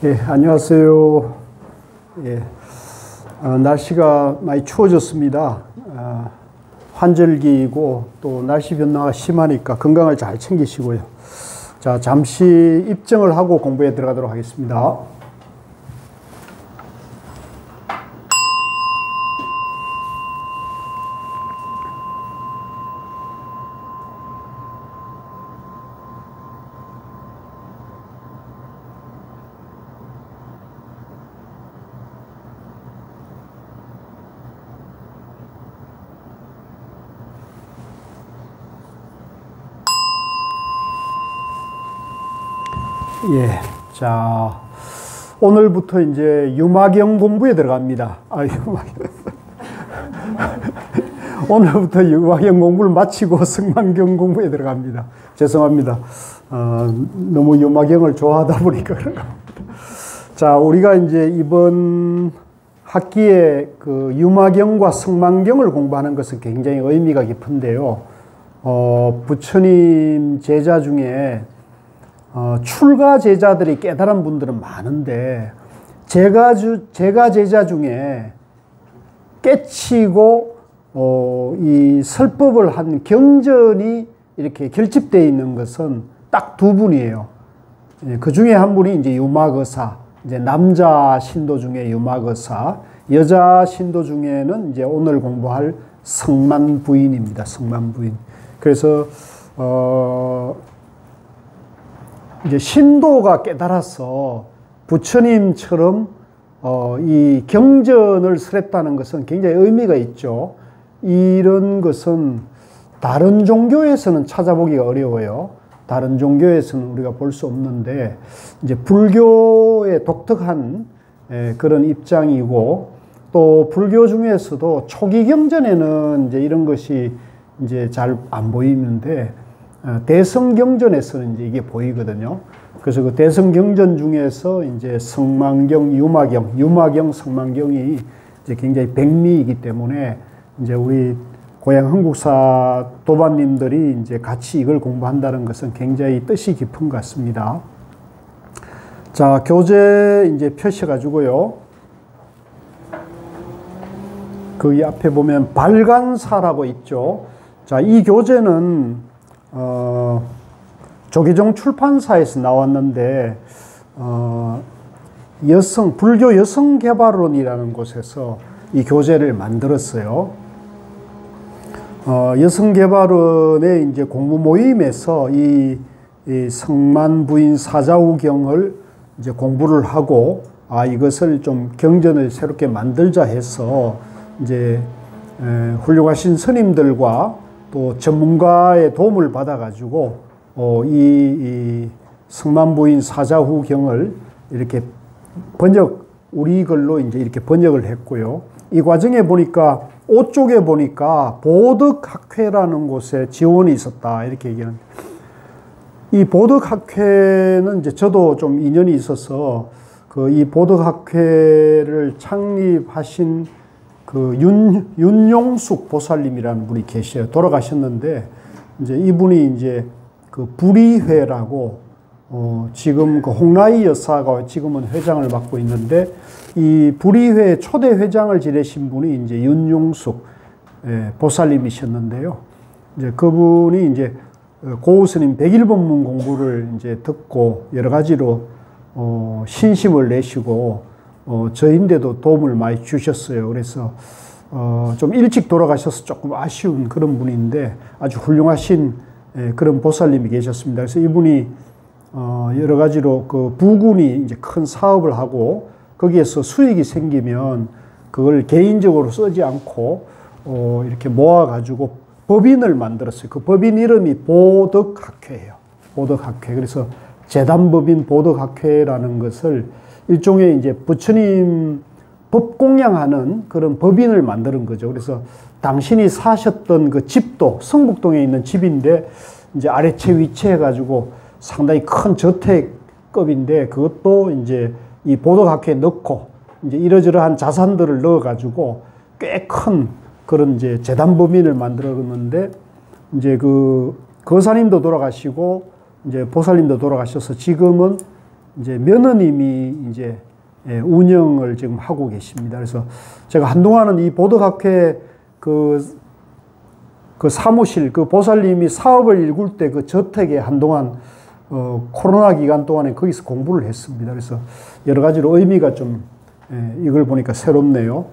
예, 안녕하세요. 예, 날씨가 많이 추워졌습니다. 환절기이고 또 날씨 변화가 심하니까 건강을 잘 챙기시고요. 자, 잠시 입정을 하고 공부에 들어가도록 하겠습니다. 예, 자, 오늘부터 이제 유마경 공부에 들어갑니다. 오늘부터 유마경 공부를 마치고 승만경 공부에 들어갑니다. 죄송합니다. 너무 유마경을 좋아하다 보니까 그런가 봅니다. 자, 우리가 이제 이번 학기에 그 유마경과 승만경을 공부하는 것은 굉장히 의미가 깊은데요. 부처님 제자 중에 출가 제자들이 깨달은 분들은 많은데 제가 제자 중에 깨치고 이 설법을 한 경전이 이렇게 결집되어 있는 것은 딱 두 분이에요. 그 중에 한 분이 이제 유마거사, 이제 남자 신도 중에 유마거사, 여자 신도 중에는 이제 오늘 공부할 성만부인입니다. 성만부인. 그래서 이제 신도가 깨달아서 부처님처럼 이 경전을 설했다는 것은 굉장히 의미가 있죠. 이런 것은 다른 종교에서는 찾아보기가 어려워요. 다른 종교에서는 우리가 볼 수 없는데 이제 불교의 독특한 그런 입장이고, 또 불교 중에서도 초기 경전에는 이제 이런 것이 이제 잘 안 보이는데 대성경전에서는 이제 이게 보이거든요. 그래서 그 대성경전 중에서 이제 성만경, 유마경, 성만경이 이제 굉장히 백미이기 때문에 이제 우리 고향 한국사 도반님들이 이제 같이 이걸 공부한다는 것은 굉장히 뜻이 깊은 것 같습니다. 자, 교재 이제 펴셔가지고요. 그 앞에 보면 발간사라고 있죠. 자, 이 교재는 조계종 출판사에서 나왔는데, 불교 여성개발원이라는 곳에서 이 교재를 만들었어요. 여성개발원의 이제 공부 모임에서 이 성만부인 사자후경을 이제 공부를 하고, 이것을 좀 경전을 새롭게 만들자 해서 이제 훌륭하신 스님들과 또 전문가의 도움을 받아가지고 이 성만부인 사자후경을 이렇게 우리 글로 이제 이렇게 번역을 했고요. 이 과정에 보니까 오쪽에 보니까 보덕학회라는 곳에 지원이 있었다 이렇게 얘기하는데, 이 보덕학회는 이제 저도 좀 인연이 있어서 이 보덕학회를 창립하신 그 윤용숙 보살님이라는 분이 계셔요. 돌아가셨는데 이제 이분이 이제 그 불의회라고 지금 그 홍라이 여사가 지금은 회장을 맡고 있는데, 이 불의회 초대 회장을 지내신 분이 이제 윤용숙 보살님이셨는데요. 이제 그분이 이제 고우스님 백일법문 공부를 이제 듣고 여러 가지로 신심을 내시고 저인데도 도움을 많이 주셨어요. 그래서 좀 일찍 돌아가셔서 조금 아쉬운 그런 분인데 아주 훌륭하신 그런 보살님이 계셨습니다. 그래서 이분이 여러 가지로 그 부군이 이제 큰 사업을 하고 거기에서 수익이 생기면 그걸 개인적으로 쓰지 않고 이렇게 모아가지고 법인을 만들었어요. 그 법인 이름이 보덕학회예요. 보덕학회. 그래서 재단법인 보덕학회라는 것을 일종의 이제 부처님 법 공양하는 그런 법인을 만드는 거죠. 그래서 당신이 사셨던 그 집도 성북동에 있는 집인데 이제 아래채 위채 해가지고 상당히 큰 저택급인데 그것도 이제 이 보덕학회에 넣고 이제 이러저러한 자산들을 넣어가지고 꽤 큰 그런 이제 재단법인을 만들었는데, 이제 그 거사님도 돌아가시고 이제 보살님도 돌아가셔서 지금은 이제 며느님이 이제 운영을 지금 하고 계십니다. 그래서 제가 한동안은 이 보덕학회 그 사무실, 그 보살님이 사업을 일굴 때 그 저택에 한동안 코로나 기간 동안에 거기서 공부를 했습니다. 그래서 여러 가지로 의미가 좀 이걸 보니까 새롭네요.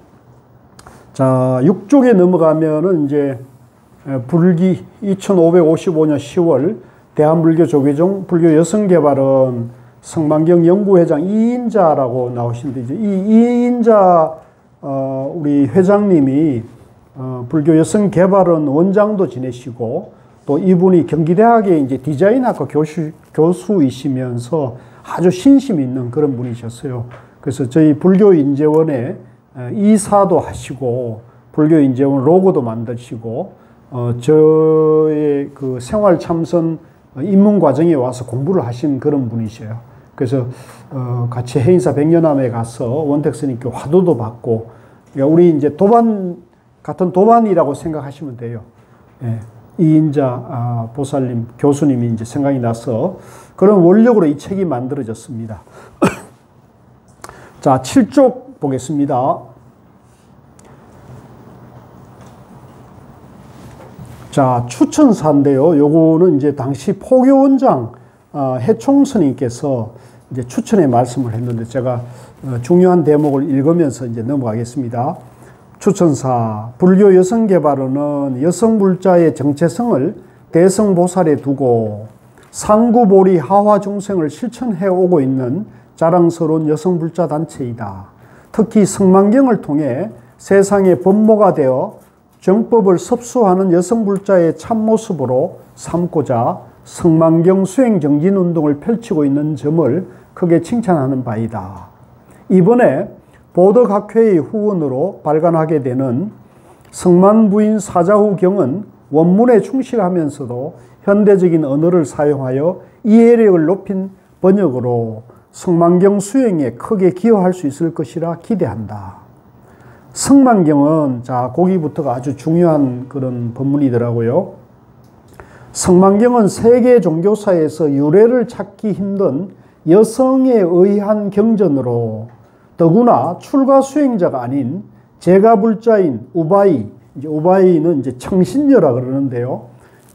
자, 6쪽에 넘어가면은 이제 불기 2555년 10월 대한불교 조계종 불교 여성개발은 성만경 연구회장 이인자라고 나오시는데, 이제 이 이인자 우리 회장님이 불교 여성개발은 원장도 지내시고, 또 이분이 경기대학의 이제 디자인학과 교수이시면서 아주 신심 있는 그런 분이셨어요. 그래서 저희 불교인재원에 이사도 하시고, 불교인재원 로고도 만드시고, 저의 그 생활 참선 입문 과정에 와서 공부를 하신 그런 분이셔요. 그래서 같이 해인사 백년암에 가서 원택 스님께 화두도 받고, 그러니까 우리 이제 같은 도반이라고 생각하시면 돼요. 예, 이인자 보살님 교수님이 이제 생각이 나서 그런 원력으로 이 책이 만들어졌습니다. 자, 7쪽 보겠습니다. 자, 추천사인데요. 요거는 이제 당시 포교원장 해총 스님께서 이제 추천의 말씀을 했는데, 제가 중요한 대목을 읽으면서 이제 넘어가겠습니다. 추천사, 불교 여성개발원은 여성불자의 정체성을 대성보살에 두고 상구보리 하화 중생을 실천해 오고 있는 자랑스러운 여성불자 단체이다. 특히 성만경을 통해 세상의 법모가 되어 정법을 섭수하는 여성불자의 참모습으로 삼고자 성만경 수행 정진 운동을 펼치고 있는 점을 크게 칭찬하는 바이다. 이번에 보덕학회의 후원으로 발간하게 되는 성만부인 사자후경은 원문에 충실하면서도 현대적인 언어를 사용하여 이해력을 높인 번역으로 성만경 수행에 크게 기여할 수 있을 것이라 기대한다. 성만경은, 자, 거기부터가 아주 중요한 그런 법문이더라고요. 성만경은 세계 종교사에서 유래를 찾기 힘든 여성에 의한 경전으로 더구나 출가 수행자가 아닌 제가불자인 우바이, 이제 우바이는 이제 청신녀라 그러는데요.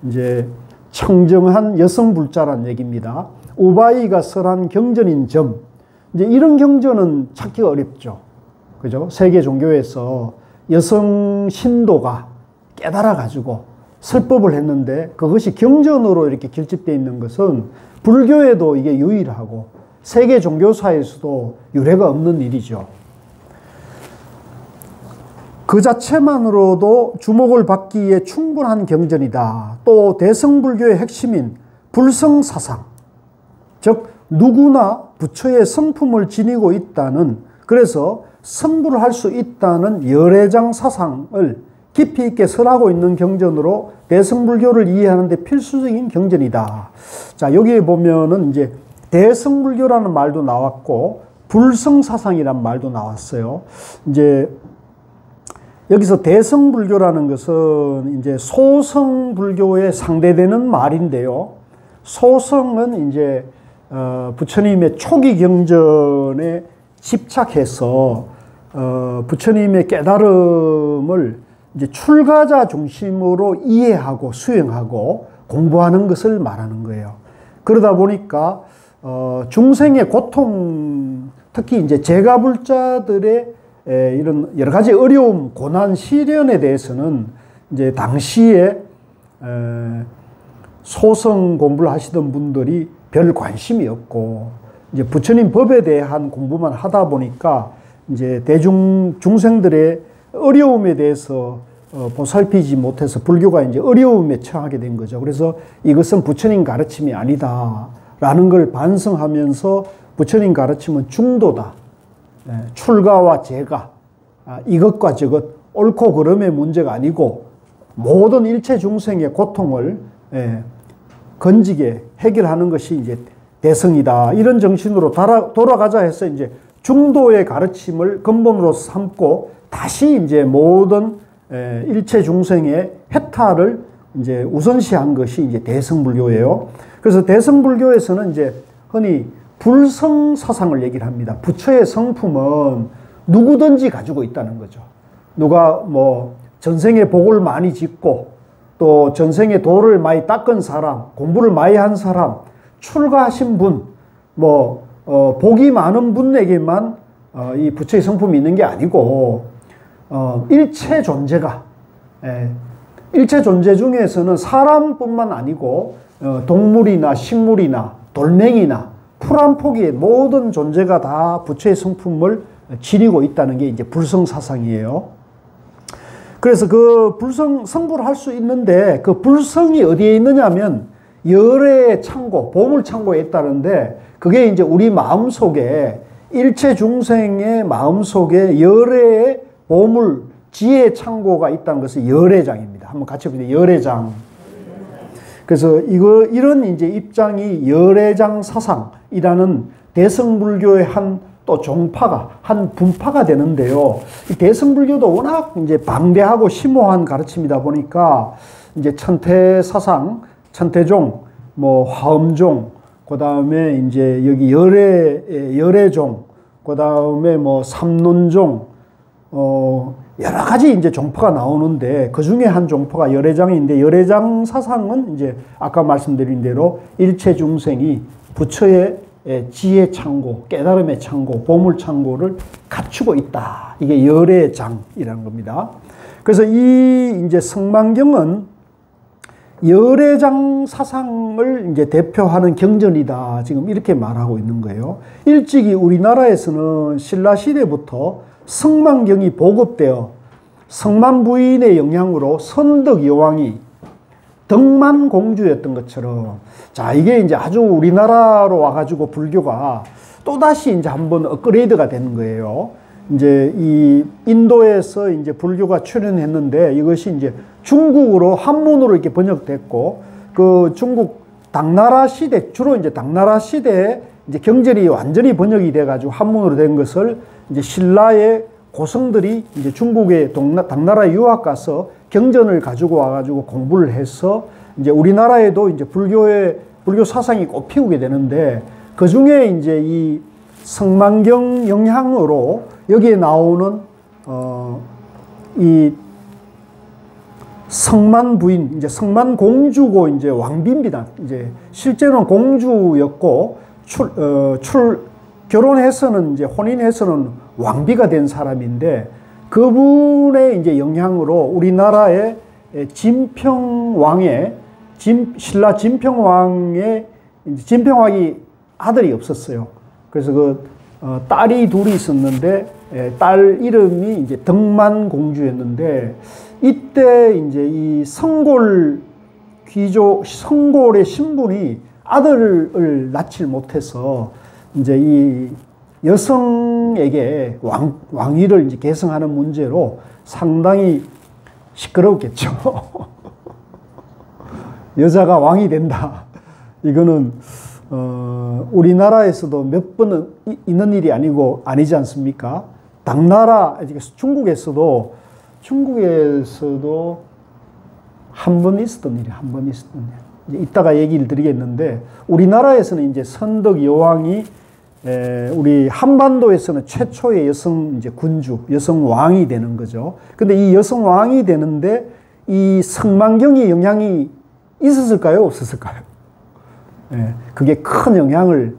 이제 청정한 여성불자란 얘기입니다. 우바이가 설한 경전인 점, 이제 이런 경전은 찾기가 어렵죠. 그죠? 세계 종교에서 여성 신도가 깨달아가지고 설법을 했는데 그것이 경전으로 이렇게 결집되어 있는 것은 불교에도 이게 유일하고 세계 종교사에서도 유례가 없는 일이죠. 그 자체만으로도 주목을 받기에 충분한 경전이다. 또 대성불교의 핵심인 불성사상, 즉 누구나 부처의 성품을 지니고 있다는, 그래서 성불을 할 수 있다는 열애장 사상을 깊이 있게 설하고 있는 경전으로 대성불교를 이해하는 데 필수적인 경전이다. 자, 여기에 보면은 이제 대성불교라는 말도 나왔고 불성사상이란 말도 나왔어요. 이제 여기서 대성불교라는 것은 이제 소성불교에 상대되는 말인데요. 소성은 이제 부처님의 초기 경전에 집착해서 부처님의 깨달음을 이제 출가자 중심으로 이해하고 수행하고 공부하는 것을 말하는 거예요. 그러다 보니까 중생의 고통, 특히 이제 제가불자들의 이런 여러 가지 어려움, 고난, 시련에 대해서는 이제 당시에 소성 공부를 하시던 분들이 별 관심이 없고, 이제 부처님 법에 대한 공부만 하다 보니까 이제 중생들의 어려움에 대해서 보살피지 못해서 불교가 이제 어려움에 처하게 된 거죠. 그래서 이것은 부처님 가르침이 아니다라는 걸 반성하면서 부처님 가르침은 중도다. 출가와 제가, 이것과 저것, 옳고 그름의 문제가 아니고 모든 일체 중생의 고통을 건지게 해결하는 것이 이제 대성이다. 이런 정신으로 돌아가자 해서 이제 중도의 가르침을 근본으로 삼고 다시 이제 모든 일체 중생의 해탈을 이제 우선시한 것이 이제 대성불교예요. 그래서 대성불교에서는 이제 흔히 불성 사상을 얘기를 합니다. 부처의 성품은 누구든지 가지고 있다는 거죠. 누가 뭐 전생에 복을 많이 짓고 또 전생에 도를 많이 닦은 사람, 공부를 많이 한 사람, 출가하신 분, 복이 많은 분에게만 이 부처의 성품이 있는 게 아니고 일체 존재가 일체 존재 중에서는 사람뿐만 아니고 동물이나 식물이나 돌멩이나 풀 한 포기의 모든 존재가 다 부처의 성품을 지니고 있다는 게 이제 불성 사상이에요. 그래서 그 성불을 할 수 있는데 그 불성이 어디에 있느냐 하면 열의 창고, 보물 창고에 있다는데 그게 이제 우리 마음 속에 일체 중생의 마음 속에 열의 보물, 지혜 창고가 있다는 것은 열애장입니다. 한번 같이 보세요. 열애장. 그래서 이런 이제 입장이 열애장 사상이라는 대승불교의 또 한 분파가 되는데요. 이 대승불교도 워낙 이제 방대하고 심오한 가르침이다 보니까 이제 천태 사상, 천태종, 화엄종, 그 다음에 이제 여기 열애종, 그 다음에 삼론종, 여러 가지 이제 종파가 나오는데 그 중에 한 종파가 열애장인데 열애장 사상은 이제 아까 말씀드린 대로 일체 중생이 부처의 지혜 창고, 깨달음의 창고, 보물 창고를 갖추고 있다. 이게 열애장이라는 겁니다. 그래서 이 이제 성만경은 열애장 사상을 이제 대표하는 경전이다. 지금 이렇게 말하고 있는 거예요. 일찍이 우리나라에서는 신라 시대부터 성만경이 보급되어 성만 부인의 영향으로 선덕 여왕이 덕만 공주였던 것처럼 자, 이게 이제 아주 우리나라로 와가지고 불교가 또다시 이제 한번 업그레이드가 되는 거예요. 이제 이 인도에서 이제 불교가 출현했는데 이것이 이제 중국으로 한문으로 이렇게 번역됐고 그 중국 당나라 시대, 주로 이제 당나라 시대에 이제 경전이 완전히 번역이 돼가지고 한문으로 된 것을 이제 신라의 고성들이 이제 중국에 당나라에 유학 가서 경전을 가지고 와가지고 공부를 해서 이제 우리나라에도 이제 불교 사상이 꽃피우게 되는데 그 중에 이제 이 성만경 영향으로 여기에 나오는 이 성만 부인, 이제 성만 공주고 이제 왕비입니다. 이제 실제로는 공주였고 결혼해서는 이제 혼인해서는 왕비가 된 사람인데 그분의 이제 영향으로 우리나라의 신라 진평왕의 진평왕이 아들이 없었어요. 그래서 딸이 둘이 있었는데 딸 이름이 이제 덕만 공주였는데 이때 이제 이 성골의 신분이 아들을 낳지 못해서 이제 이 여성에게 왕위를 이제 계승하는 문제로 상당히 시끄러웠겠죠. 여자가 왕이 된다. 이거는 우리나라에서도 몇 번 있는 일이 아니지 않습니까? 당나라, 중국에서도 한 번 있었던 일이에요. 한 번 있었던 일. 이따가 얘기를 드리겠는데 우리나라에서는 이제 선덕 여왕이 우리 한반도에서는 최초의 여성 이제 군주, 여성 왕이 되는 거죠. 근데 이 여성 왕이 되는데 이 성만경의 영향이 있었을까요? 없었을까요? 그게 큰 영향을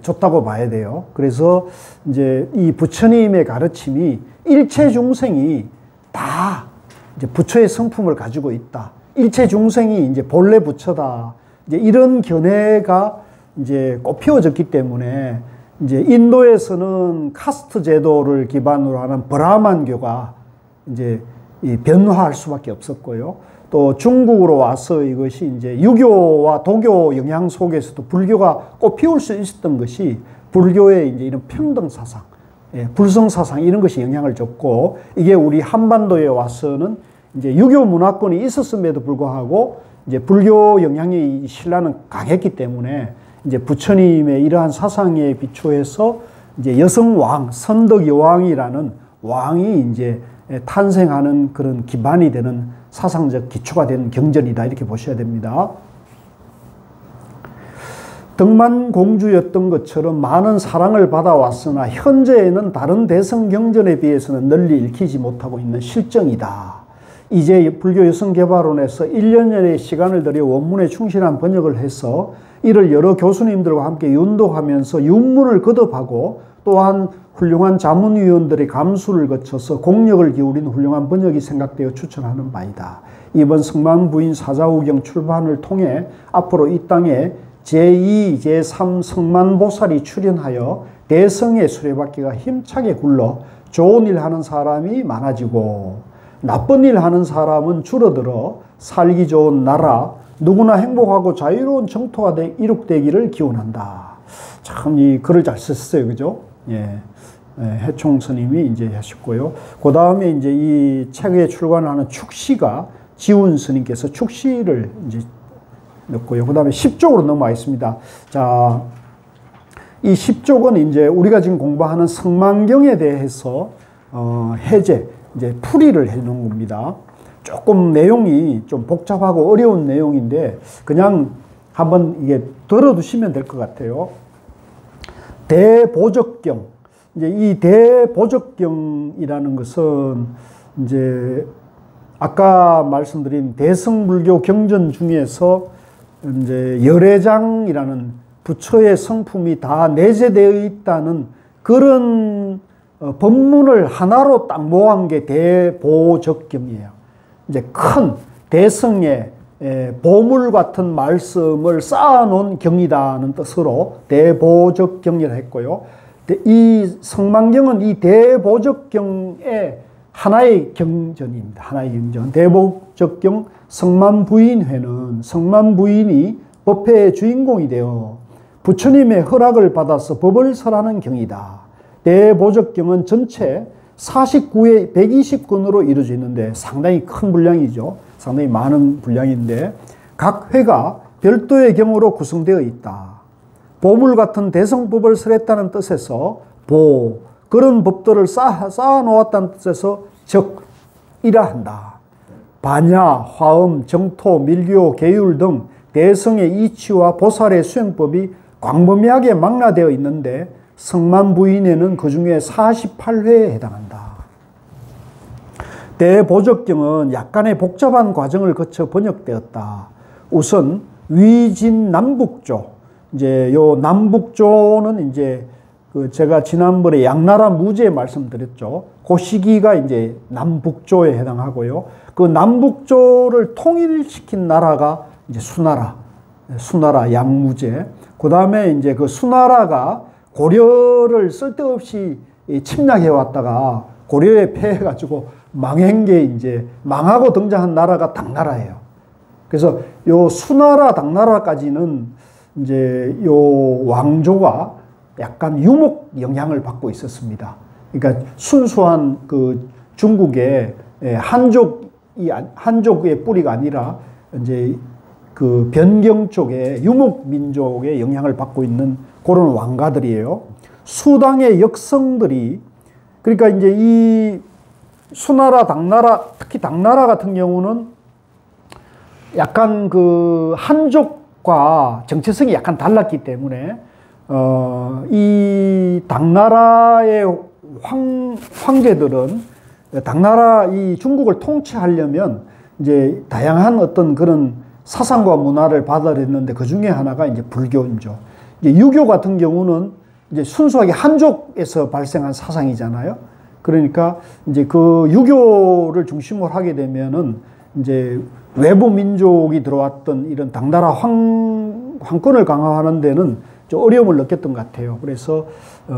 줬다고 봐야 돼요. 그래서 이제 이 부처님의 가르침이 일체 중생이 다 이제 부처의 성품을 가지고 있다. 일체 중생이 이제 본래 부처다. 이제 이런 견해가 이제 꽃피워졌기 때문에 이제 인도에서는 카스트 제도를 기반으로 하는 브라만교가 이제 변화할 수밖에 없었고요. 또 중국으로 와서 이것이 이제 유교와 도교 영향 속에서도 불교가 꽃피울 수 있었던 것이 불교의 이제 이런 평등 사상, 불성 사상 이런 것이 영향을 줬고 이게 우리 한반도에 와서는 이제 유교 문화권이 있었음에도 불구하고 이제 불교 영향이 신라는 강했기 때문에 이제 부처님의 이러한 사상에 비추어서 이제 여성왕, 선덕 여왕이라는 왕이 이제 탄생하는 그런 기반이 되는 사상적 기초가 된 경전이다 이렇게 보셔야 됩니다. 등만공주였던 것처럼 많은 사랑을 받아왔으나 현재에는 다른 대성 경전에 비해서는 널리 읽히지 못하고 있는 실정이다. 이제 불교 여성개발원에서 1년여의 시간을 들여 원문에 충실한 번역을 해서 이를 여러 교수님들과 함께 윤독하면서 윤문을 거듭하고 또한 훌륭한 자문위원들의 감수를 거쳐서 공력을 기울인 훌륭한 번역이 생각되어 추천하는 바이다. 이번 성만부인 사자우경 출판을 통해 앞으로 이 땅에 제2, 제3 성만보살이 출현하여 대성의 수레바퀴가 힘차게 굴러 좋은 일 하는 사람이 많아지고 나쁜 일 하는 사람은 줄어들어 살기 좋은 나라, 누구나 행복하고 자유로운 정토가 이룩되기를 기원한다. 참 이 글을 잘 썼어요. 그죠? 예. 해총 스님이 이제 하셨고요. 그 다음에 이제 이 책에 출간하는 축시가 지훈 스님께서 축시를 이제 넣고요. 그 다음에 10쪽으로 넘어와 있습니다. 자, 이 10쪽은 이제 우리가 지금 공부하는 성만경에 대해서 해제, 이제 풀이를 해 놓은 겁니다. 조금 내용이 좀 복잡하고 어려운 내용인데 그냥 한번 이게 들어두시면 될 것 같아요. 대보적경. 이제 이 대보적경이라는 것은 이제 아까 말씀드린 대성불교 경전 중에서 이제 열애장이라는 부처의 성품이 다 내재되어 있다는 그런 법문을 하나로 딱 모은 게 대보적경이에요. 이제 큰 대성의 보물 같은 말씀을 쌓아놓은 경이다는 뜻으로 대보적경이라 했고요. 이 성만경은 이 대보적경의 하나의 경전입니다. 하나의 경전. 대보적경 성만부인회는 성만부인이 법회의 주인공이 되어 부처님의 허락을 받아서 법을 설하는 경이다. 대보적경은 전체 49회 120권으로 이루어져 있는데 상당히 큰 분량이죠. 상당히 많은 분량인데 각 회가 별도의 경으로 구성되어 있다. 보물 같은 대성법을 설했다는 뜻에서 보, 그런 법들을 쌓아놓았다는 뜻에서 적이라 한다. 반야, 화엄, 정토, 밀교, 계율 등 대성의 이치와 보살의 수행법이 광범위하게 망라되어 있는데 성만부인에는 그 중에 48회에 해당한다. 대보적경은 약간의 복잡한 과정을 거쳐 번역되었다. 우선 위진 남북조, 이제 요 남북조는 이제 그 제가 지난번에 양나라 무제 말씀드렸죠. 그 시기가 이제 남북조에 해당하고요. 그 남북조를 통일시킨 나라가 이제 수나라 양무제. 그 다음에 이제 그 수나라가 고려를 쓸데없이 침략해 왔다가 고려에 패해가지고 망한 게 이제 망하고 등장한 나라가 당나라예요. 그래서 요 수나라 당나라까지는 이제 요 왕조가 약간 유목 영향을 받고 있었습니다. 그러니까 순수한 그 중국의 한족의 뿌리가 아니라 이제 그 변경 쪽에 유목 민족의 영향을 받고 있는 그런 왕가들이에요. 수당의 역성들이 그러니까 이제 이 수나라, 당나라, 특히 당나라 같은 경우는 약간 그 한족과 정체성이 약간 달랐기 때문에 이 당나라의 황제들은 당나라 이 중국을 통치하려면 이제 다양한 어떤 그런 사상과 문화를 받아들였는데 그 중에 하나가 이제 불교죠. 이제 유교 같은 경우는 이제 순수하게 한족에서 발생한 사상이잖아요. 그러니까 이제 그 유교를 중심으로 하게 되면은 이제 외부 민족이 들어왔던 이런 당나라 황권을 강화하는 데는 좀 어려움을 느꼈던 것 같아요. 그래서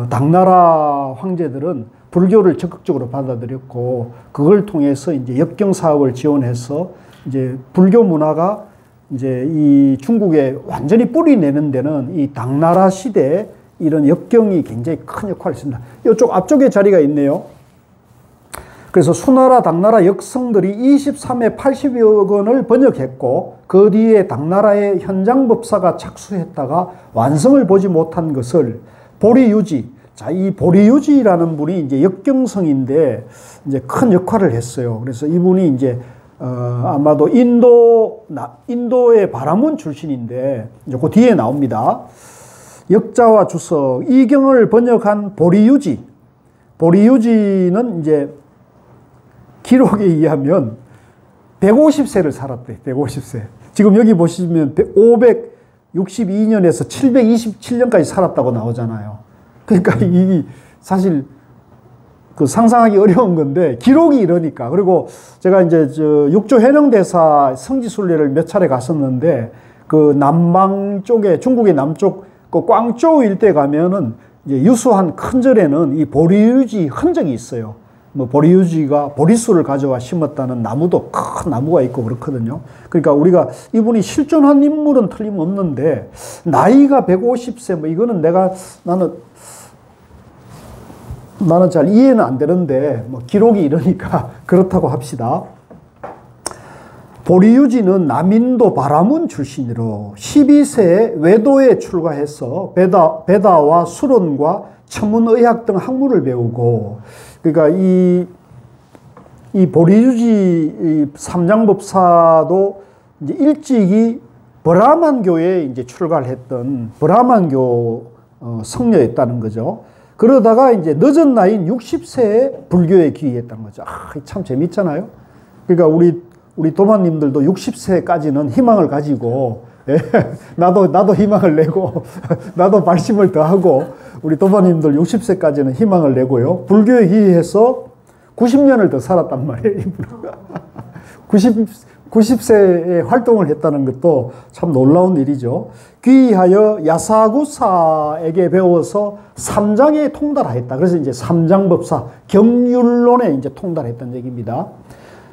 당나라 황제들은 불교를 적극적으로 받아들였고 그걸 통해서 이제 역경 사업을 지원해서 이제 불교 문화가 이제 이 중국에 완전히 뿌리 내는 데는 이 당나라 시대에 이런 역경이 굉장히 큰 역할을 했습니다. 이쪽 앞쪽에 자리가 있네요. 그래서 수나라, 당나라 역성들이 23회 80여 권을 번역했고 그 뒤에 당나라의 현장법사가 착수했다가 완성을 보지 못한 것을 보리유지, 자, 이 보리유지라는 분이 이제 역경성인데 이제 큰 역할을 했어요. 그래서 이분이 이제 아마도 인도의 바라문 출신인데 이제 그 뒤에 나옵니다. 역자와 주석, 이경을 번역한 보리유지. 보리유지는 이제 기록에 의하면 150세를 살았대요. 150세. 지금 여기 보시면 562년에서 727년까지 살았다고 나오잖아요. 그러니까 이 사실 그 상상하기 어려운 건데 기록이 이러니까. 그리고 제가 이제 육조 해령대사 성지순례를 몇 차례 갔었는데 그 남방 쪽에 중국의 남쪽 그 광저우 일대 가면은 이제 유수한 큰 절에는 이 보리유지 흔적이 있어요. 뭐 보리유지가 보리수를 가져와 심었다는 나무도 큰 나무가 있고 그렇거든요. 그러니까 우리가 이분이 실존한 인물은 틀림없는데 나이가 150세 뭐 이거는 나는 잘 이해는 안 되는데 뭐 기록이 이러니까 그렇다고 합시다. 보리유지는 남인도 바라문 출신으로 12세에 외도에 출가해서 베다와 수론과 천문의학 등 학문을 배우고, 그러니까 이 보리유지 삼장법사도 이제 일찍이 브라만교에 이제 출가를 했던 브라만교 성녀였다는 거죠. 그러다가 이제 늦은 나이인 60세에 불교에 귀의했다는 거죠. 참 재밌잖아요. 그러니까 우리 도마님들도 60세까지는 희망을 가지고, 예, 나도 희망을 내고, 나도 발심을 더하고, 우리 도마님들 60세까지는 희망을 내고요. 불교에 귀의해서 90년을 더 살았단 말이에요. 90세에 활동을 했다는 것도 참 놀라운 일이죠. 귀의하여 야사구사에게 배워서 삼장에 통달하였다. 그래서 이제 삼장법사, 경률론에 이제 통달했다는 얘기입니다.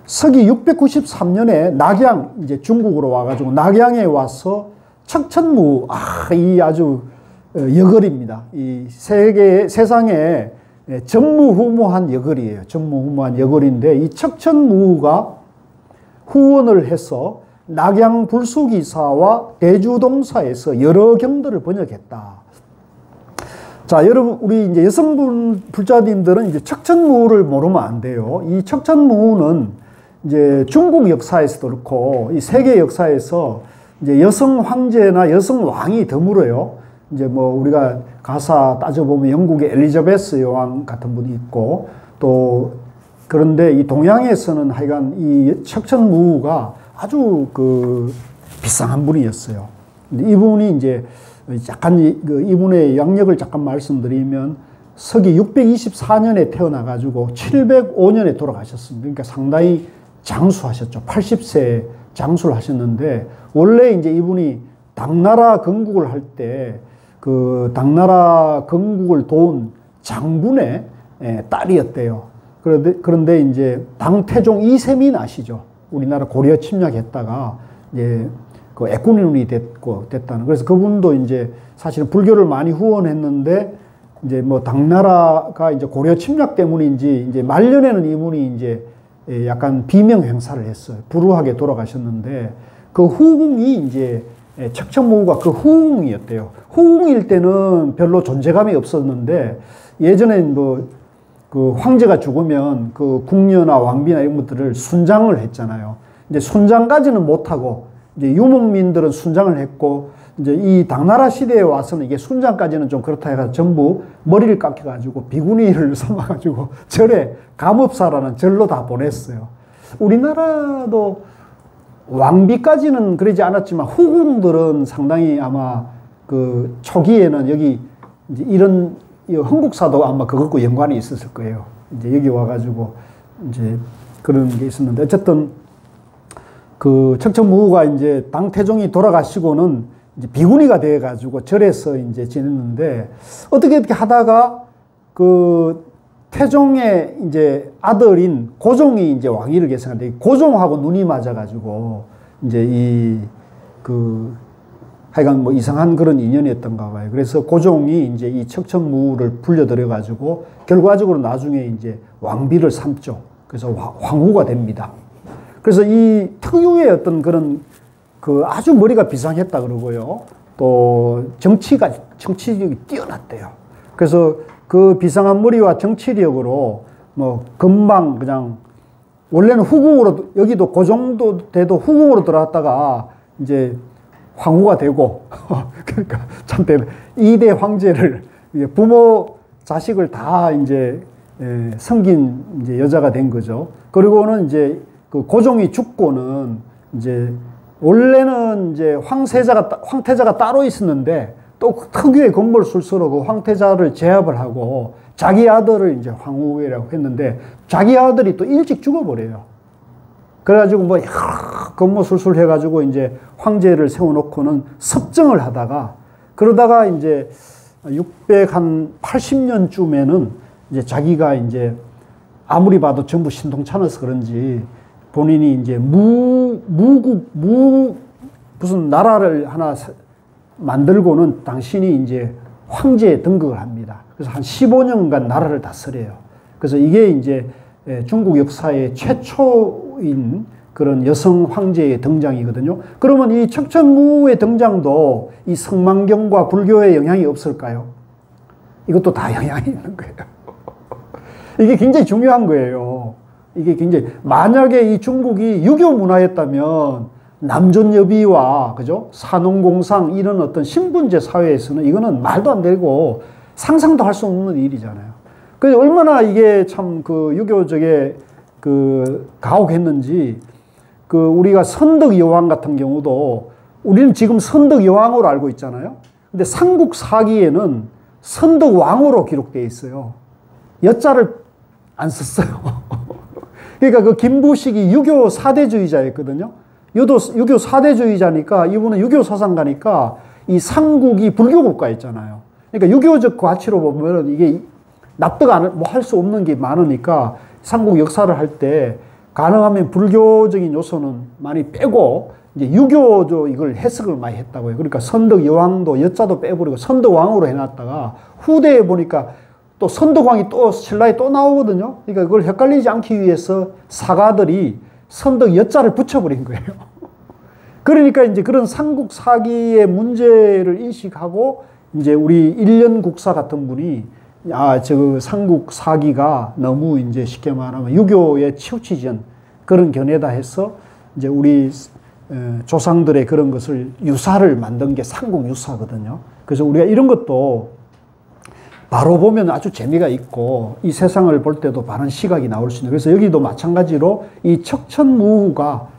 서기 693년에 낙양, 이제 중국으로 와가지고 낙양에 와서 척천무, 이 아주 여걸입니다. 이 세상에 전무후무한 여걸이에요. 전무후무한 여걸인데 이 척천무가 후원을 해서 낙양 불수기사와 대주동사에서 여러 경들을 번역했다. 자, 여러분, 우리 이제 여성분 불자님들은 이제 척천무를 모르면 안 돼요. 이 척천무는 이제 중국 역사에서도 그렇고 이 세계 역사에서 이제 여성 황제나 여성 왕이 드물어요. 이제 뭐 우리가 가사 따져보면 영국의 엘리자베스 여왕 같은 분이 있고 또 그런데 이 동양에서는 하여간 이 척천무가 아주 그 비상한 분이었어요. 근데 이분이 이제 약간 이분의 양력을 잠깐 말씀드리면 서기 624년에 태어나가지고 705년에 돌아가셨습니다. 그러니까 상당히 장수하셨죠. 80세 장수를 하셨는데 원래 이제 이분이 당나라 건국을 할 때 그 당나라 건국을 도운 장군의 딸이었대요. 그런데 이제 당태종 이세민 아시죠? 우리나라 고려 침략했다가 이제 그 애꾸눈이 됐다는. 그래서 그분도 이제 사실은 불교를 많이 후원했는데 이제 뭐 당나라가 이제 고려 침략 때문인지 이제 말년에는 이분이 이제 약간 비명 행사를 했어요. 불우하게 돌아가셨는데 그 후궁이 이제 척천무가 그 후궁이었대요. 후궁일 때는 별로 존재감이 없었는데 예전엔 뭐 그 황제가 죽으면 그 궁녀나 왕비나 이런 것들을 순장을 했잖아요. 이제 순장까지는 못하고 이제 유목민들은 순장을 했고 이제 이 당나라 시대에 와서는 이게 순장까지는 좀 그렇다 해서 전부 머리를 깎여가지고 비구니를 삼아가지고 절에 감업사라는 절로 다 보냈어요. 우리나라도 왕비까지는 그러지 않았지만 후궁들은 상당히 아마 그 초기에는 여기 이제 이런 흥국사도 아마 그것과 연관이 있었을 거예요. 이제 여기 와가지고 이제 그런 게 있었는데 어쨌든 그 척천무가 이제 당태종이 돌아가시고는 이제 비구니가 돼가지고 절에서 이제 지냈는데 어떻게 하다가 그 태종의 이제 아들인 고종이 이제 왕위를 계승하는데 고종하고 눈이 맞아가지고 이제 하여간 뭐 이상한 그런 인연이었던가 봐요. 그래서 고종이 이제 이 척천무를 불려들여가지고 결과적으로 나중에 이제 왕비를 삼죠. 그래서 황후가 됩니다. 그래서 이 특유의 어떤 그런 그 아주 머리가 비상했다 그러고요. 또 정치력이 뛰어났대요. 그래서 그 비상한 머리와 정치력으로 뭐 금방 그냥 원래는 후궁으로 여기도 고종도 돼도 후궁으로 들어갔다가 이제 황후가 되고, 그러니까 참 대단. 2대 황제를, 부모, 자식을 다 이제 섬긴 이제 여자가 된 거죠. 그리고는 이제 그 고종이 죽고는 이제 원래는 이제 황태자가 따로 있었는데 또 특유의 건물술수로 그 황태자를 제압을 하고 자기 아들을 이제 황후라고 했는데 자기 아들이 또 일찍 죽어버려요. 그래가지고 뭐 건물술술 해가지고 이제 황제를 세워놓고는 섭정을 하다가 그러다가 이제 680년쯤에는 이제 자기가 이제 아무리 봐도 전부 신통찮아서 그런지 본인이 이제 무슨 나라를 하나 만들고는 당신이 이제 황제에 등극을 합니다. 그래서 한 15년간 나라를 다스려요. 그래서 이게 이제 중국 역사의 최초인 그런 여성 황제의 등장이거든요. 그러면 이 척천무의 등장도 이 성만경과 불교의 영향이 없을까요? 이것도 다 영향이 있는 거예요. 이게 굉장히 중요한 거예요. 이게 굉장히, 만약에 이 중국이 유교 문화였다면 남존여비와, 그죠? 산업공상 이런 어떤 신분제 사회에서는 이거는 말도 안 되고 상상도 할 수 없는 일이잖아요. 그래서 얼마나 이게 참 그 유교적에 그 가혹했는지, 그 우리가 선덕 여왕 같은 경우도 우리는 지금 선덕 여왕으로 알고 있잖아요. 근데 삼국사기에는 선덕 왕으로 기록되어 있어요. 여자를 안 썼어요. 그러니까 그 김부식이 유교 사대주의자였거든요. 유교 사대주의자니까 이분은 유교 사상가니까 이 삼국이 불교 국가였잖아요. 그러니까 유교적 가치로 보면 이게 납득 뭐 할 수 없는 게 많으니까 삼국 역사를 할 때 가능하면 불교적인 요소는 많이 빼고 이제 유교적 이걸 해석을 많이 했다고요. 그러니까 선덕 여왕도 여자도 빼버리고 선덕 왕으로 해놨다가 후대에 보니까 또 선덕왕이 또 신라에 또 나오거든요. 그러니까 그걸 헷갈리지 않기 위해서 사가들이 선덕 여자를 붙여버린 거예요. 그러니까 이제 그런 삼국 사기의 문제를 인식하고 이제 우리 일련국사 같은 분이 저 삼국 사기가 너무 이제 쉽게 말하면 유교에 치우치진 그런 견해다 해서 이제 우리 조상들의 그런 것을 유사를 만든 게 삼국 유사거든요. 그래서 우리가 이런 것도 바로 보면 아주 재미가 있고 이 세상을 볼 때도 바른 시각이 나올 수 있는. 그래서 여기도 마찬가지로 이 척천무후가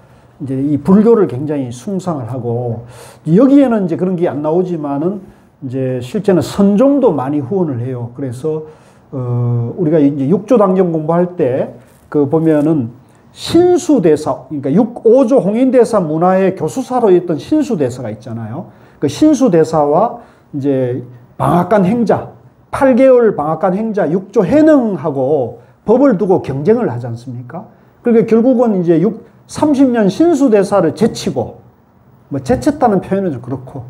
이제 이 불교를 굉장히 숭상을 하고 여기에는 이제 그런 게 안 나오지만은 이제 실제는 선종도 많이 후원을 해요. 그래서 우리가 이제 육조당경 공부할 때 그 보면은 신수대사, 그러니까 5조 홍인대사 문화의 교수사로 있던 신수대사가 있잖아요. 그 신수대사와 이제 방앗간 행자, 8개월 방앗간 행자 6조 해능하고 법을 두고 경쟁을 하지 않습니까? 그러니까 결국은 이제 30년 신수대사를 제치고, 뭐 제쳤다는 표현은 좀 그렇고,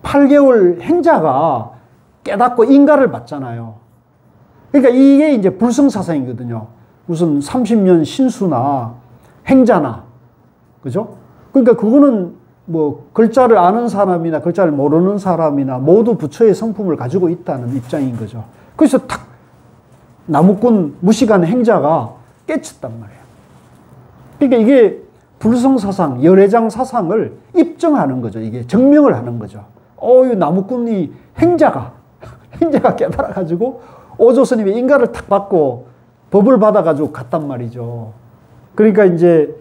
8개월 행자가 깨닫고 인가를 받잖아요. 그러니까 이게 이제 불성사상이거든요. 무슨 30년 신수나 행자나, 그죠? 그러니까 그거는 뭐 글자를 아는 사람이나 글자를 모르는 사람이나 모두 부처의 성품을 가지고 있다는 입장인 거죠. 그래서 탁 나무꾼 무식한 행자가 깨쳤단 말이에요. 그러니까 이게 불성사상, 열애장 사상을 입증하는 거죠. 이게 증명을 하는 거죠. 이 나무꾼이 행자가 깨달아가지고 오조 스님의 인가를 탁 받고 법을 받아가지고 갔단 말이죠. 그러니까 이제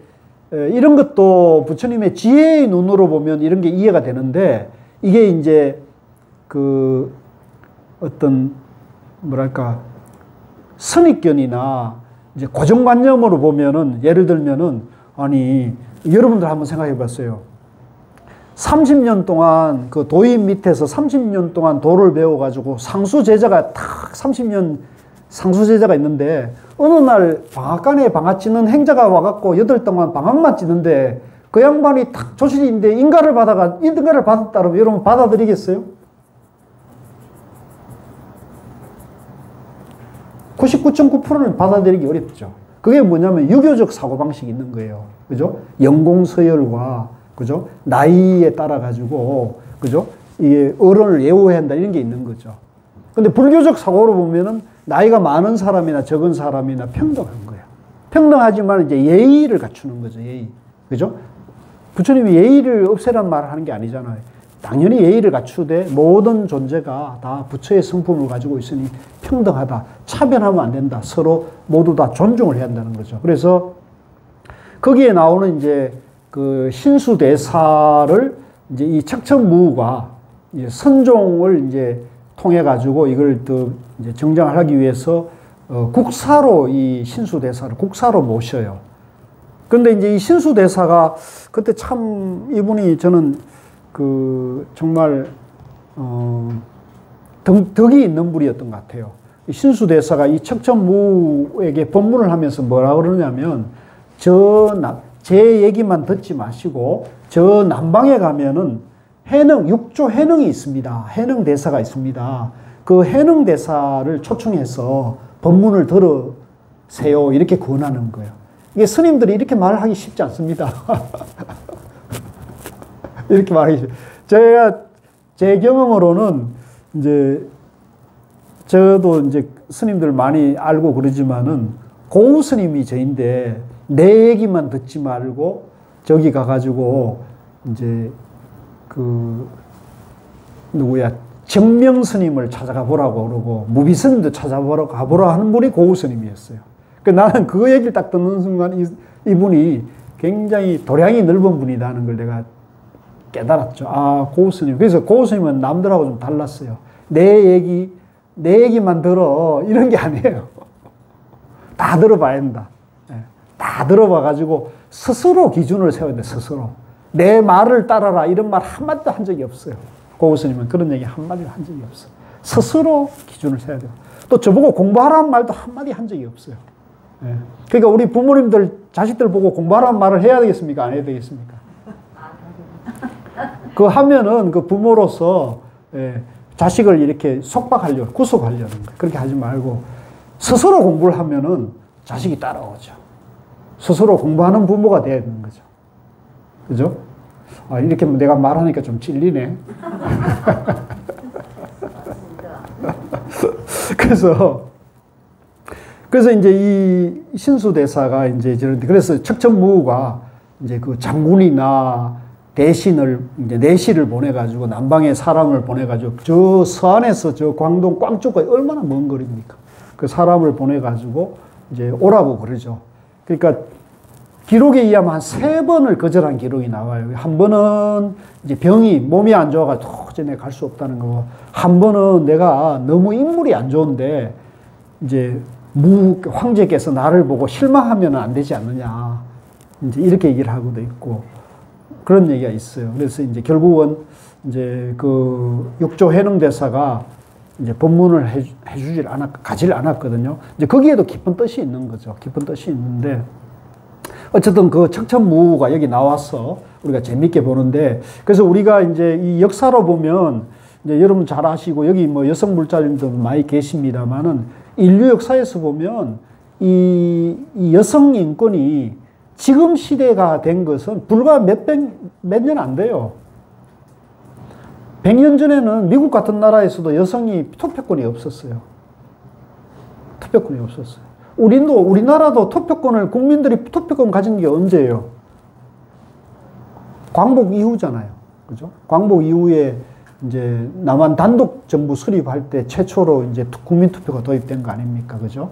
이런 것도 부처님의 지혜의 눈으로 보면 이런 게 이해가 되는데 이게 이제 그 어떤 뭐랄까 선입견이나 이제 고정관념으로 보면은 예를 들면은 아니 여러분들 한번 생각해 봤어요. 30년 동안 그 도인 밑에서 30년 동안 도를 배워가지고 상수제자가 딱 30년 상수제자가 있는데 어느 날 방앗간에 방앗 찌는 행자가 와갖고 8달 동안 방앗만 찌는데 그 양반이 딱 조실인데 인가를 받았다 그러면 여러분 받아들이겠어요? 99.9%는 받아들이기 어렵죠. 그게 뭐냐면 유교적 사고방식이 있는 거예요. 그죠? 연공서열과 그죠? 나이에 따라 가지고 그죠? 이게 어른을 예우해야 한다 이런 게 있는 거죠. 근데 불교적 사고로 보면은 나이가 많은 사람이나 적은 사람이나 평등한 거예요. 평등하지만 이제 예의를 갖추는 거죠. 예의. 그죠? 부처님이 예의를 없애란 말을 하는 게 아니잖아요. 당연히 예의를 갖추되 모든 존재가 다 부처의 성품을 가지고 있으니 평등하다. 차별하면 안 된다. 서로 모두 다 존중을 해야 한다는 거죠. 그래서 거기에 나오는 이제 그 신수대사를 이제 이 척천무우가 이제 선종을 이제 통해 가지고 이걸 더 이제 정장을 하기 위해서 국사로 이 신수대사를 국사로 모셔요. 근데 이제 이 신수대사가 그때 참 이분이 저는 그 정말 덕이 있는 분이었던 것 같아요. 신수대사가 이 척천무우에게 법문을 하면서 뭐라 그러냐면 제 얘기만 듣지 마시고 저 남방에 가면은 육조 해능이 있습니다. 해능대사가 있습니다. 그 해능대사를 초청해서 법문을 들으세요. 이렇게 권하는 거예요. 이게 스님들이 이렇게 말하기 쉽지 않습니다. 이렇게 말하기 제 경험으로는 이제 저도 이제 스님들 많이 알고 그러지만은 고우 스님이 저인데 내 얘기만 듣지 말고 저기 가가지고 이제 그 누구야 정명 스님을 찾아가 보라고 그러고 무비 스님도 찾아보러 가보라 하는 분이 고우 스님이었어요. 나는 그 얘기를 딱 듣는 순간 이분이 굉장히 도량이 넓은 분이라는 걸 내가 깨달았죠. 아, 고우 스님. 그래서 고우 스님은 남들하고 좀 달랐어요. 내 얘기만 들어 이런 게 아니에요. 다 들어봐야 한다. 다 들어봐가지고 스스로 기준을 세워야 돼. 스스로. 내 말을 따라라 이런 말 한마디도 한 적이 없어요. 고우 스님은 그런 얘기 한마디도 한 적이 없어요. 스스로 기준을 세워야 돼요. 또 저보고 공부하라는 말도 한마디 한 적이 없어요. 그러니까 우리 부모님들 자식들 보고 공부하라는 말을 해야 되겠습니까? 안 해야 되겠습니까? 그 하면은 그 부모로서 자식을 이렇게 속박하려고 구속하려는 거예요. 그렇게 하지 말고 스스로 공부를 하면은 자식이 따라오죠. 스스로 공부하는 부모가 돼야 되는 거죠. 그죠? 아, 이렇게 내가 말하니까 좀 찔리네. 그래서 이제 이 신수대사가 이제 그래서 척천무우가 이제 그 장군이나 대신을 이제 내시를 보내가지고 남방에 사람을 보내가지고 저 서안에서 저 광동 꽝쪽까지 얼마나 먼 거리입니까? 그 사람을 보내가지고 이제 오라고 그러죠. 그러니까 기록에 의하면 한 3번을 거절한 기록이 나와요. 한 번은 이제 병이 몸이 안 좋아가지고 도저히 내가 갈 수 없다는 거고, 한 번은 내가 너무 인물이 안 좋은데 이제 황제께서 나를 보고 실망하면 안 되지 않느냐. 이제 이렇게 얘기를 하고도 있고 그런 얘기가 있어요. 그래서 이제 결국은 이제 그 육조 해능대사가 이제 법문을 가지를 않았거든요. 이제 거기에도 깊은 뜻이 있는 거죠. 깊은 뜻이 있는데 어쨌든 그 척천무우가 여기 나와서 우리가 재밌게 보는데, 그래서 우리가 이제 이 역사로 보면 이제 여러분 잘 아시고 여기 뭐 여성 물자님도 많이 계십니다만은 인류 역사에서 보면 이 여성 인권이 지금 시대가 된 것은 불과 몇 년 안 돼요. 100년 전에는 미국 같은 나라에서도 여성이 투표권이 없었어요. 투표권이 없었어요. 우리나라도 투표권을, 국민들이 투표권 가진 게 언제예요? 광복 이후잖아요. 그죠? 광복 이후에 이제 남한 단독 정부 수립할 때 최초로 이제 국민투표가 도입된 거 아닙니까? 그죠?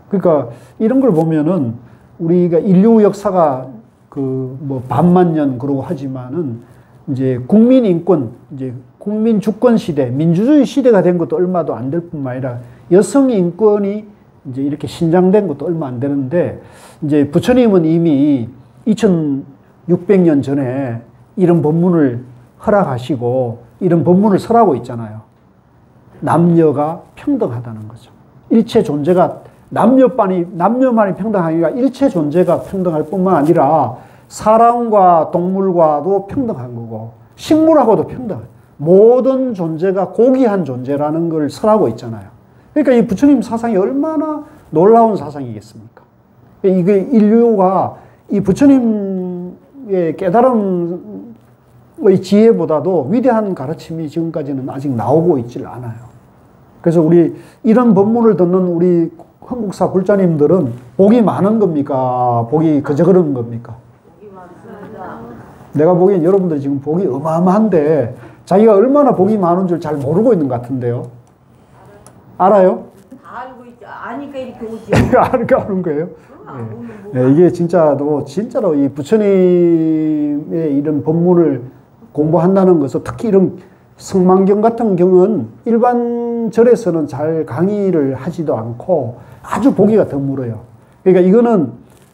그러니까 이런 걸 보면은 우리가 인류 역사가 그 뭐 반만 년 그러고 하지만은 이제 국민 인권, 이제 국민 주권 시대, 민주주의 시대가 된 것도 얼마도 안 될 뿐만 아니라 여성 인권이 이제 이렇게 신장된 것도 얼마 안 되는데, 이제 부처님은 이미 2600년 전에 이런 법문을 허락하시고 이런 법문을 설하고 있잖아요. 남녀가 평등하다는 거죠. 일체 존재가 남녀만이 평등하기가 일체 존재가 평등할 뿐만 아니라 사람과 동물과도 평등한 거고 식물하고도 평등한, 모든 존재가 고귀한 존재라는 걸 설하고 있잖아요. 그러니까 이 부처님 사상이 얼마나 놀라운 사상이겠습니까? 이게 인류가 이 부처님의 깨달음의 지혜보다도 위대한 가르침이 지금까지는 아직 나오고 있질 않아요. 그래서 우리 이런 법문을 듣는 우리 한국사 불자님들은 복이 많은 겁니까? 복이 그저 그런 겁니까? 복이 많습니다. 내가 보기엔 여러분들이 지금 복이 어마어마한데 자기가 얼마나 복이 많은 줄 잘 모르고 있는 것 같은데요. 알아요? 다 알고 있죠. 아니까 이렇게 오지. 아니까 오는 거예요. 네, 이게 진짜로 이 부처님의 이런 법문을 공부한다는 것은 특히 이런 성만경 같은 경우는 일반 절에서는 잘 강의를 하지도 않고 아주 보기가 드물어요. 그러니까 이거는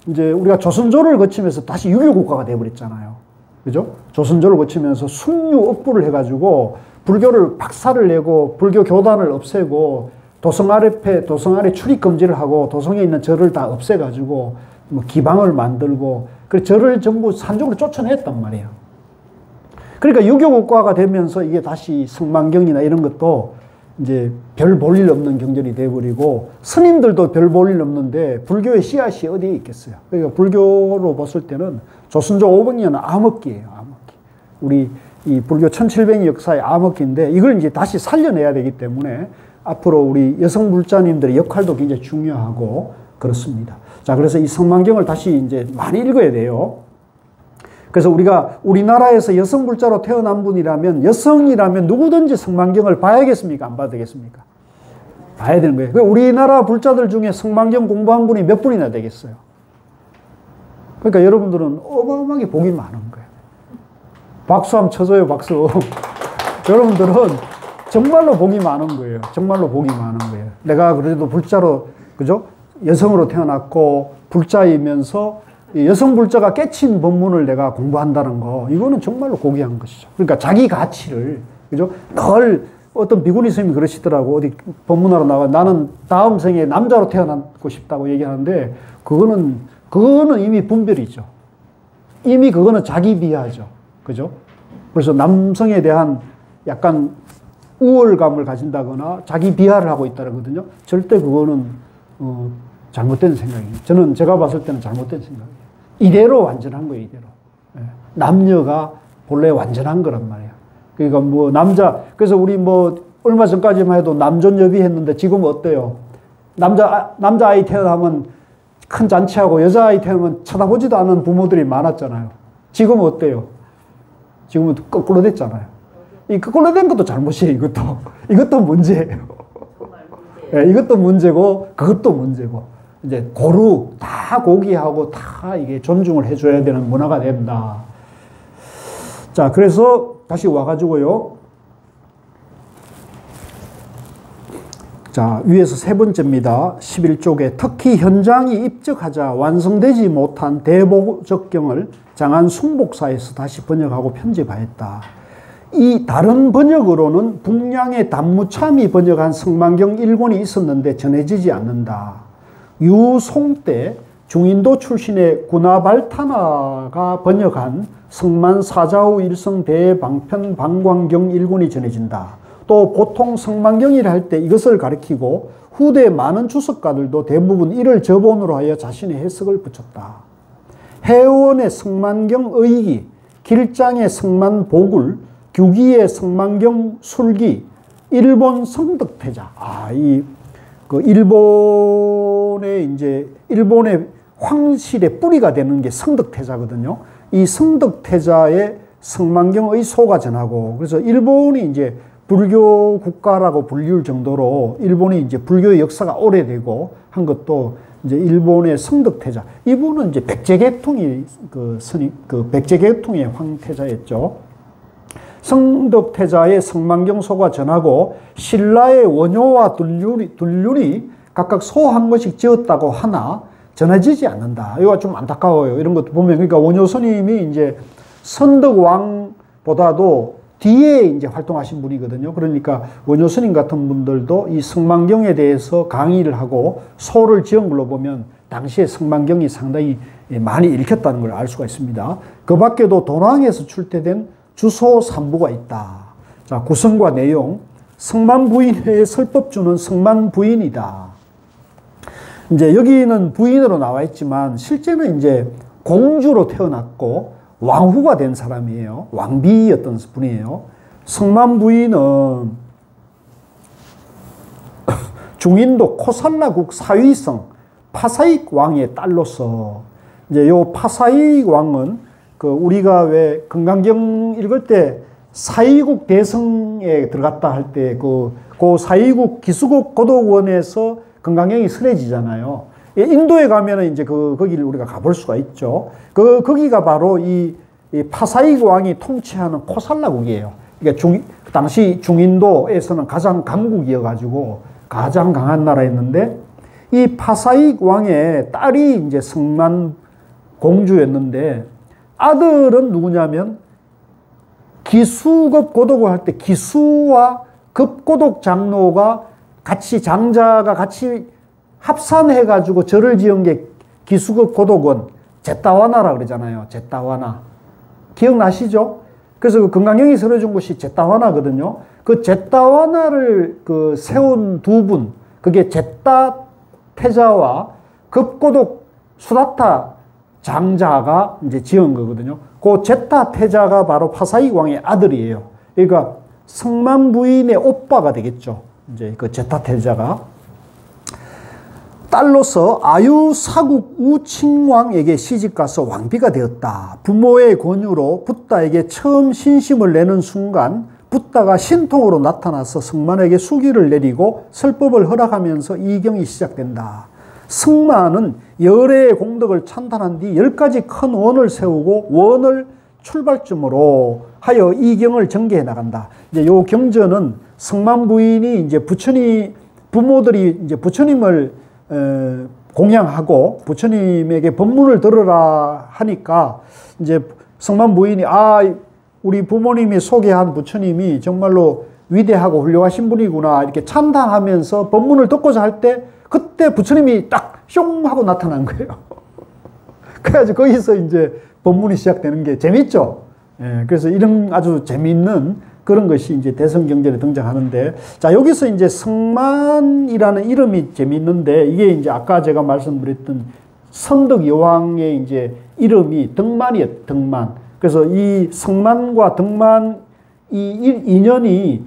이제 우리가 조선조를 거치면서 다시 유교국가가 되어버렸잖아요. 그죠? 조선조를 거치면서 순유업부를 해가지고 불교를 박살을 내고 불교 교단을 없애고 도성 아래 출입 금지를 하고 도성에 있는 절을 다 없애가지고 뭐 기방을 만들고 그 절을 전부 산적으로 쫓아냈단 말이에요. 그러니까 유교국가가 되면서 이게 다시 성만경이나 이런 것도 이제 별 볼 일 없는 경전이 돼버리고 스님들도 별 볼 일 없는데 불교의 씨앗이 어디에 있겠어요. 그러니까 불교로 봤을 때는 조선조 500년은 암흑기예요. 암흑기. 우리 이 불교 1700년 역사의 암흑기인데 이걸 이제 다시 살려내야 되기 때문에 앞으로 우리 여성 불자님들의 역할도 굉장히 중요하고 그렇습니다. 자, 그래서 이 성만경을 다시 이제 많이 읽어야 돼요. 그래서 우리가 우리나라에서 여성 불자로 태어난 분이라면 여성이라면 누구든지 성만경을 봐야겠습니까? 안 봐도 되겠습니까? 봐야 되는 거예요. 우리나라 불자들 중에 성만경 공부한 분이 몇 분이나 되겠어요? 그러니까 여러분들은 어마어마하게 복이 많은 거예요. 박수 한번 쳐줘요, 박수. 여러분들은 정말로 복이 많은 거예요. 정말로 복이 많은 거예요. 내가 그래도 불자로, 그죠? 여성으로 태어났고, 불자이면서 여성 불자가 깨친 법문을 내가 공부한다는 거, 이거는 정말로 고귀한 것이죠. 그러니까 자기 가치를, 그죠? 늘 어떤 비구니 스님이 그러시더라고. 어디 법문하러 나가 나는 다음 생에 남자로 태어나고 싶다고 얘기하는데, 그거는 이미 분별이죠. 이미 그거는 자기 비하죠. 그죠? 그래서 남성에 대한 약간 우월감을 가진다거나 자기 비하를 하고 있다는 거거든요. 절대 그거는, 잘못된 생각이에요. 제가 봤을 때는 잘못된 생각이에요. 이대로 완전한 거예요, 이대로. 남녀가 본래 완전한 거란 말이에요. 그러니까 뭐 그래서 우리 뭐 얼마 전까지만 해도 남존여비 했는데 지금 어때요? 남자아이 태어나면 큰 잔치하고 여자아이 태어나면 쳐다보지도 않는 부모들이 많았잖아요. 지금 어때요? 지금은 거꾸로 됐잖아요. 이 거꾸로 된 것도 잘못이에요, 이것도. 이것도 문제예요. 이것도 문제고, 그것도 문제고. 이제 다 고귀하고 다 이게 존중을 해줘야 되는 문화가 된다. 자, 그래서 다시 와가지고요. 자, 위에서 세 번째입니다. 11쪽에 특히 현장이 입적하자 완성되지 못한 대보적경을 장안 숭복사에서 다시 번역하고 편집하였다. 이 다른 번역으로는 북량의 단무참이 번역한 성만경 1권이 있었는데 전해지지 않는다. 유송 때 중인도 출신의 구나발타나가 번역한 성만 사자후 일성 대방편 방광경 1권이 전해진다. 또 보통 성만경이라 할 때 이것을 가리키고 후대 많은 주석가들도 대부분 이를 저본으로 하여 자신의 해석을 붙였다. 해원의 성만경 의기, 길장의 성만보굴, 규기의 성만경 술기, 일본 성덕태자. 일본의 황실의 뿌리가 되는 게 성덕태자거든요. 이 성덕태자의 성만경의 소가 전하고, 그래서 일본이 이제 불교 국가라고 불릴 정도로 일본이 이제 불교의 역사가 오래되고 한 것도 이제 일본의 성덕태자. 이분은 이제 백제계통의 백제계통의 황태자였죠. 성덕태자의 성만경소가 전하고 신라의 원효와 둘륜이 각각 소 한 권씩 지었다고 하나 전해지지 않는다. 이거 좀 안타까워요. 이런 것도 보면, 그러니까 원효 스님이 이제 선덕왕보다도 뒤에 이제 활동하신 분이거든요. 그러니까 원효 스님 같은 분들도 이 성만경에 대해서 강의를 하고 소를 지은 걸로 보면 당시에 성만경이 상당히 많이 읽혔다는 걸 알 수가 있습니다. 그 밖에도 돈왕에서 출태된 주소 3부가 있다. 자, 구성과 내용. 성만부인의 설법주는 성만부인이다. 이제 여기는 부인으로 나와 있지만 실제는 이제 공주로 태어났고 왕후가 된 사람이에요. 왕비였던 분이에요. 성만부인은 중인도 코살라국 사위성 파사익 왕의 딸로서 이제 요 파사익 왕은 그 우리가 왜 금강경 읽을 때 사이국 대성에 들어갔다 할 때 그 사이국 기수국 고독원에서 금강경이 설해지잖아요. 인도에 가면은 이제 거기를 우리가 가볼 수가 있죠. 거기가 바로 이 파사익 왕이 통치하는 코살라국이에요. 그러니까 당시 중인도에서는 가장 강국이어가지고 가장 강한 나라였는데, 이 파사익 왕의 딸이 이제 성만 공주였는데, 아들은 누구냐면 기수급 고독을 할 때 기수와 급고독 장로가 같이, 장자가 같이 합산해가지고 절을 지은 게 기수급 고독원, 제타와나라 그러잖아요. 제타와나. 기억나시죠? 그래서 그 금강경이 설해준 곳이 제타와나거든요. 그 제타와나를 세운 두 분, 그게 제타 태자와 급고독 수다타 장자가 이제 지은 거거든요. 그 제타 태자가 바로 파사익 왕의 아들이에요. 그러니까 성만 부인의 오빠가 되겠죠. 이제 그 제타 태자가. 딸로서 아유사국 우칭왕에게 시집가서 왕비가 되었다. 부모의 권유로 붓다에게 처음 신심을 내는 순간 붓다가 신통으로 나타나서 성만에게 수기를 내리고 설법을 허락하면서 이경이 시작된다. 성만은 열의 공덕을 찬탄한 뒤 10가지 큰 원을 세우고 원을 출발점으로 하여 이경을 전개해 나간다. 이제 요 경전은 성만 부인이 이제 부모들이 이제 부처님을 공양하고 부처님에게 법문을 들으라 하니까 이제 성만 부인이 우리 부모님이 소개한 부처님이 정말로 위대하고 훌륭하신 분이구나 이렇게 찬탄하면서 법문을 듣고자 할 때 그때 부처님이 딱 숑 하고 나타난 거예요. 그래가지고 거기서 이제 법문이 시작되는 게 재밌죠. 그래서 이런 아주 재미있는 그런 것이 이제 대성경전에 등장하는데, 자, 여기서 이제 성만이라는 이름이 재미있는데, 이게 이제 아까 제가 말씀드렸던 선덕 여왕의 이제 이름이 덕만이에요, 덕만. 그래서 이 성만과 덕만 이 인연이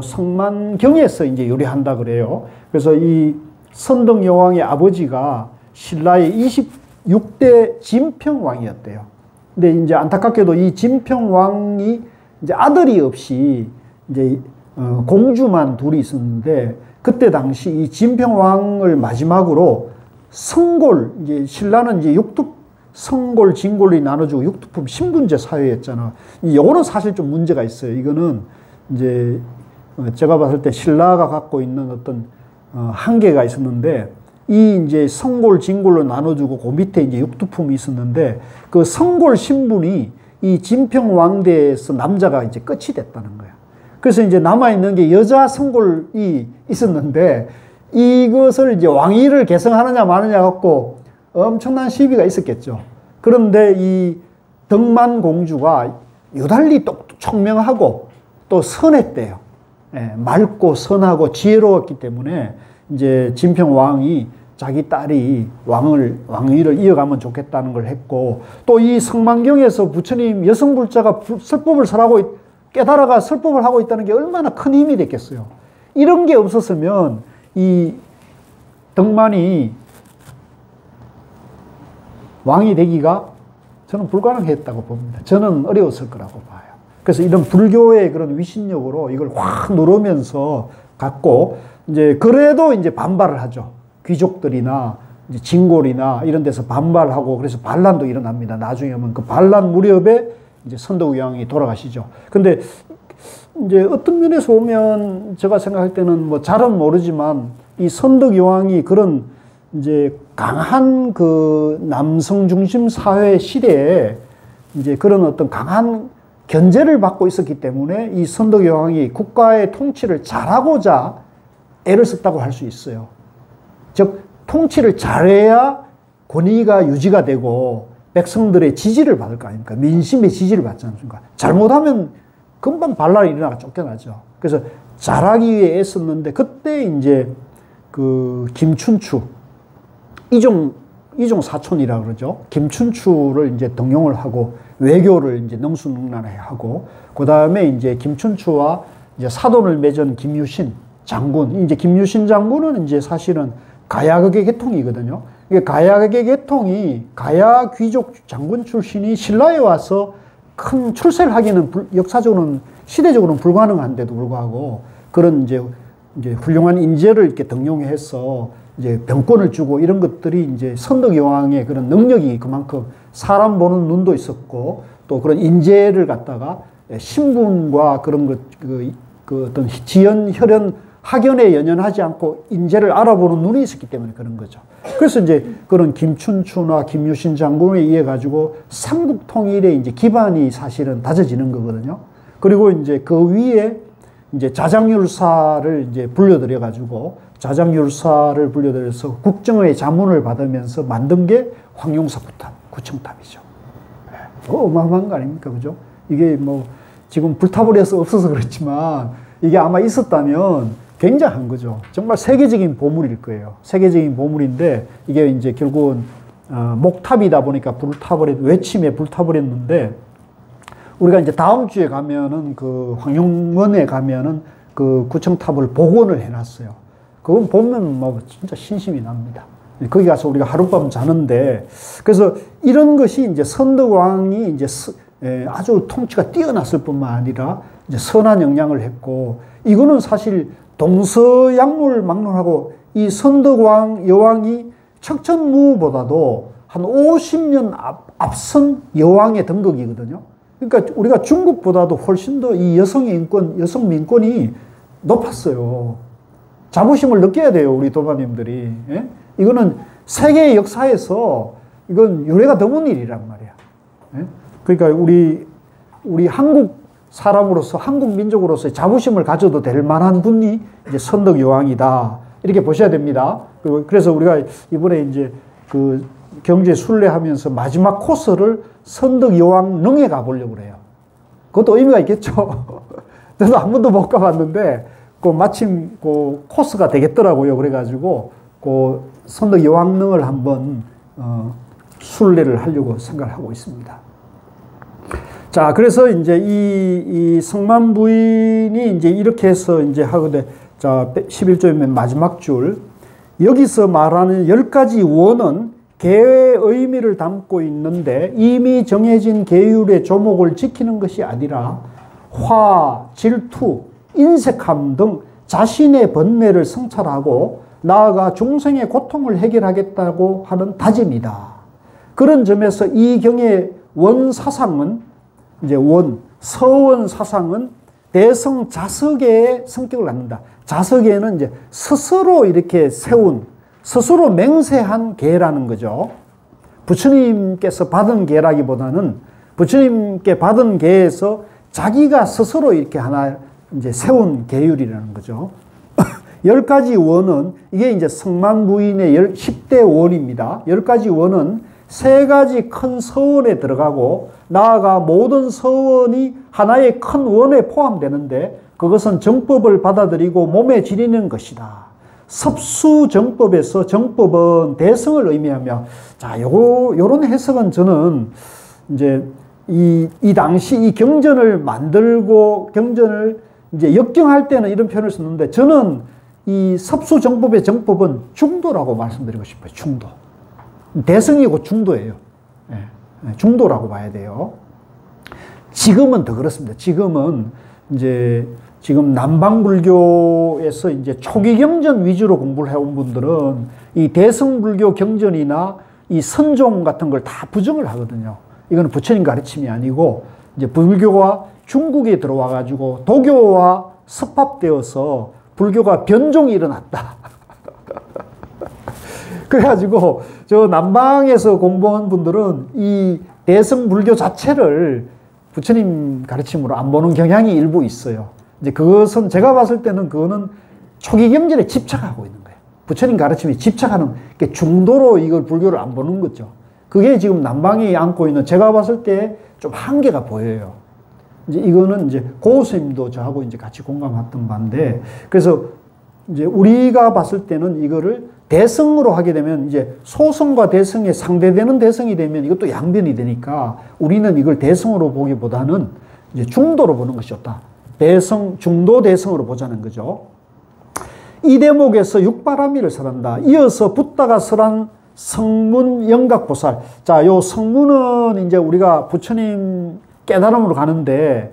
성만경에서 이제 유래한다 그래요. 그래서 이 선덕 여왕의 아버지가 신라의 26대 진평왕이었대요. 근데 이제 안타깝게도 이 진평왕이 이제 아들이 없이 이제 공주만 둘이 있었는데, 그때 당시 이 진평왕을 마지막으로 성골, 이제 신라는 이제 성골, 진골이 나눠주고 육두품 신분제 사회였잖아. 이거는 사실 좀 문제가 있어요. 이거는 이제 제가 봤을 때 신라가 갖고 있는 어떤 한계가 있었는데, 이 이제 성골, 진골로 나눠주고 그 밑에 이제 육두품이 있었는데, 그 성골 신분이 이 진평왕대에서 남자가 이제 끝이 됐다는 거야. 그래서 이제 남아있는 게 여자 성골이 있었는데, 이것을 이제 왕위를 계승하느냐 마느냐 갖고 엄청난 시비가 있었겠죠. 그런데 이 덕만 공주가 유달리 또 총명하고 또 선했대요. 맑고 선하고 지혜로웠기 때문에 이제 진평왕이 자기 딸이 왕위를 이어가면 좋겠다는 걸 했고, 또 이 성만경에서 부처님 여성불자가 설법을 깨달아가 설법을 하고 있다는 게 얼마나 큰 힘이 됐겠어요. 이런 게 없었으면 이 덕만이 왕이 되기가 저는 불가능했다고 봅니다. 저는 어려웠을 거라고 봐요. 그래서 이런 불교의 그런 위신력으로 이걸 확 누르면서 갖고, 이제 그래도 이제 반발을 하죠. 귀족들이나 이제 진골이나 이런 데서 반발하고, 그래서 반란도 일어납니다. 나중에 오면 그 반란 무렵에 이제 선덕여왕이 돌아가시죠. 근데 이제 어떤 면에서 보면 제가 생각할 때는 뭐 잘은 모르지만 이 선덕여왕이 그런 이제 강한 그 남성 중심 사회 시대에 이제 그런 어떤 강한 견제를 받고 있었기 때문에 이 선덕여왕이 국가의 통치를 잘하고자 애를 썼다고 할 수 있어요. 즉 통치를 잘해야 권위가 유지가 되고 백성들의 지지를 받을 거 아닙니까? 민심의 지지를 받지 않습니까? 잘못하면 금방 반란이 일어나가 쫓겨나죠. 그래서 잘하기 위해 애썼는데, 그때 이제 그 김춘추, 이종 사촌이라 그러죠. 김춘추를 이제 등용을 하고 외교를 이제 능수능란해 하고, 그 다음에 이제 김춘추와 이제 사돈을 맺은 김유신 장군, 이제 김유신 장군은 이제 사실은 가야극의 계통이거든요. 이게 가야극의 계통이 가야 귀족 장군 출신이 신라에 와서 큰 출세를 하기는 역사적으로는 시대적으로는 불가능한데도 불구하고 그런 이제 훌륭한 인재를 이렇게 등용해서 이제 병권을 주고 이런 것들이 이제 선덕 여왕의 그런 능력이 그만큼 사람 보는 눈도 있었고 또 그런 인재를 갖다가 신분과 그런 것, 그 어떤 지연, 혈연, 학연에 연연하지 않고 인재를 알아보는 눈이 있었기 때문에 그런 거죠. 그래서 이제 그런 김춘추나 김유신 장군에 의해 가지고 삼국 통일의 이제 기반이 사실은 다져지는 거거든요. 그리고 이제 그 위에 이제 자장율사를 이제 불려들여 가지고 자장율사를 불려들여서 국정의 자문을 받으면서 만든 게 황룡사구탑, 구청탑이죠. 어마어마한 거 아닙니까? 그죠? 이게 뭐 지금 불타버려서 없어서 그렇지만 이게 아마 있었다면 굉장한 거죠. 정말 세계적인 보물일 거예요. 세계적인 보물인데 이게 이제 결국은 목탑이다 보니까 외침에 불타버렸는데 우리가 이제 다음 주에 가면은 그 황룡원에 가면은 그 구청탑을 복원을 해놨어요. 그건 보면 뭐 진짜 신심이 납니다. 거기 가서 우리가 하룻밤 자는데 그래서 이런 것이 이제 선덕왕이 이제 아주 통치가 뛰어났을 뿐만 아니라 이제 선한 영향을 했고 이거는 사실 동서양물 막론하고 이 선덕왕 여왕이 척천무보다도 한 50년 앞선 여왕의 등극이거든요. 그러니까 우리가 중국보다도 훨씬 더 이 여성의 인권, 여성 민권이 높았어요. 자부심을 느껴야 돼요, 우리 도반님들이. 예? 이거는 세계 역사에서 이건 유례가 드문 일이란 말이야. 예? 그러니까 우리 한국 사람으로서 한국 민족으로서의 자부심을 가져도 될 만한 분이 이제 선덕 여왕이다. 이렇게 보셔야 됩니다. 그래서 우리가 이번에 이제 그 경제 순례하면서 마지막 코스를 선덕 여왕 능에 가보려고 그래요. 그것도 의미가 있겠죠. 저도 한 번도 못 가봤는데 그 마침 그 코스가 되겠더라고요. 그래가지고 그 선덕 여왕 능을 한번 순례를 하려고 생각하고 있습니다. 자, 그래서 이제 이 성만 부인이 이제 이렇게 해서 이제 하거든. 자, 11조의 맨 마지막 줄. 여기서 말하는 10가지 원은 계의 의미를 담고 있는데 이미 정해진 계율의 조목을 지키는 것이 아니라 화, 질투, 인색함 등 자신의 번뇌를 성찰하고 나아가 중생의 고통을 해결하겠다고 하는 다짐이다. 그런 점에서 이 경의 원사상은 이제 서원 사상은 대성 자석의 성격을 갖는다. 자석에는 이제 스스로 이렇게 세운, 스스로 맹세한 계라는 거죠. 부처님께서 받은 계라기보다는 부처님께 받은 계에서 자기가 스스로 이렇게 하나 이제 세운 계율이라는 거죠. 10가지 원은 이게 이제 성만부인의 10대 원입니다. 10가지 원은 3가지 큰 서원에 들어가고 나아가 모든 서원이 하나의 큰 원에 포함되는데 그것은 정법을 받아들이고 몸에 지니는 것이다. 섭수정법에서 정법은 대성을 의미하며 자, 요런 해석은 저는 이제 이 당시 이 경전을 만들고 경전을 이제 역경할 때는 이런 표현을 썼는데 저는 이 섭수정법의 정법은 중도라고 말씀드리고 싶어요. 중도. 대성이고 중도예요. 중도라고 봐야 돼요. 지금은 더 그렇습니다. 지금은 이제 지금 남방불교에서 이제 초기 경전 위주로 공부를 해온 분들은 이 대성불교 경전이나 이 선종 같은 걸 다 부정을 하거든요. 이거는 부처님 가르침이 아니고 이제 불교가 중국에 들어와 가지고 도교와 습합되어서 불교가 변종이 일어났다. 그래가지고 저 남방에서 공부한 분들은 이 대성불교 자체를 부처님 가르침으로 안 보는 경향이 일부 있어요. 이제 그것은 제가 봤을 때는 그거는 초기 경전에 집착하고 있는 거예요. 부처님 가르침에 집착하는 중도로 이걸 불교를 안 보는 거죠. 그게 지금 남방이 안고 있는 제가 봤을 때 좀 한계가 보여요. 이제 이거는 이제 고스님도 저하고 이제 같이 공감했던 바인데 그래서 이제 우리가 봤을 때는 이거를 대성으로 하게 되면 이제 소성과 대성에 상대되는 대성이 되면 이것도 양변이 되니까 우리는 이걸 대성으로 보기보다는 이제 중도로 보는 것이 좋다. 대성, 중도 대성으로 보자는 거죠. 이 대목에서 육바라밀을 설한다. 이어서 붓다가 설한 성문 영각보살. 자, 요 성문은 이제 우리가 부처님 깨달음으로 가는데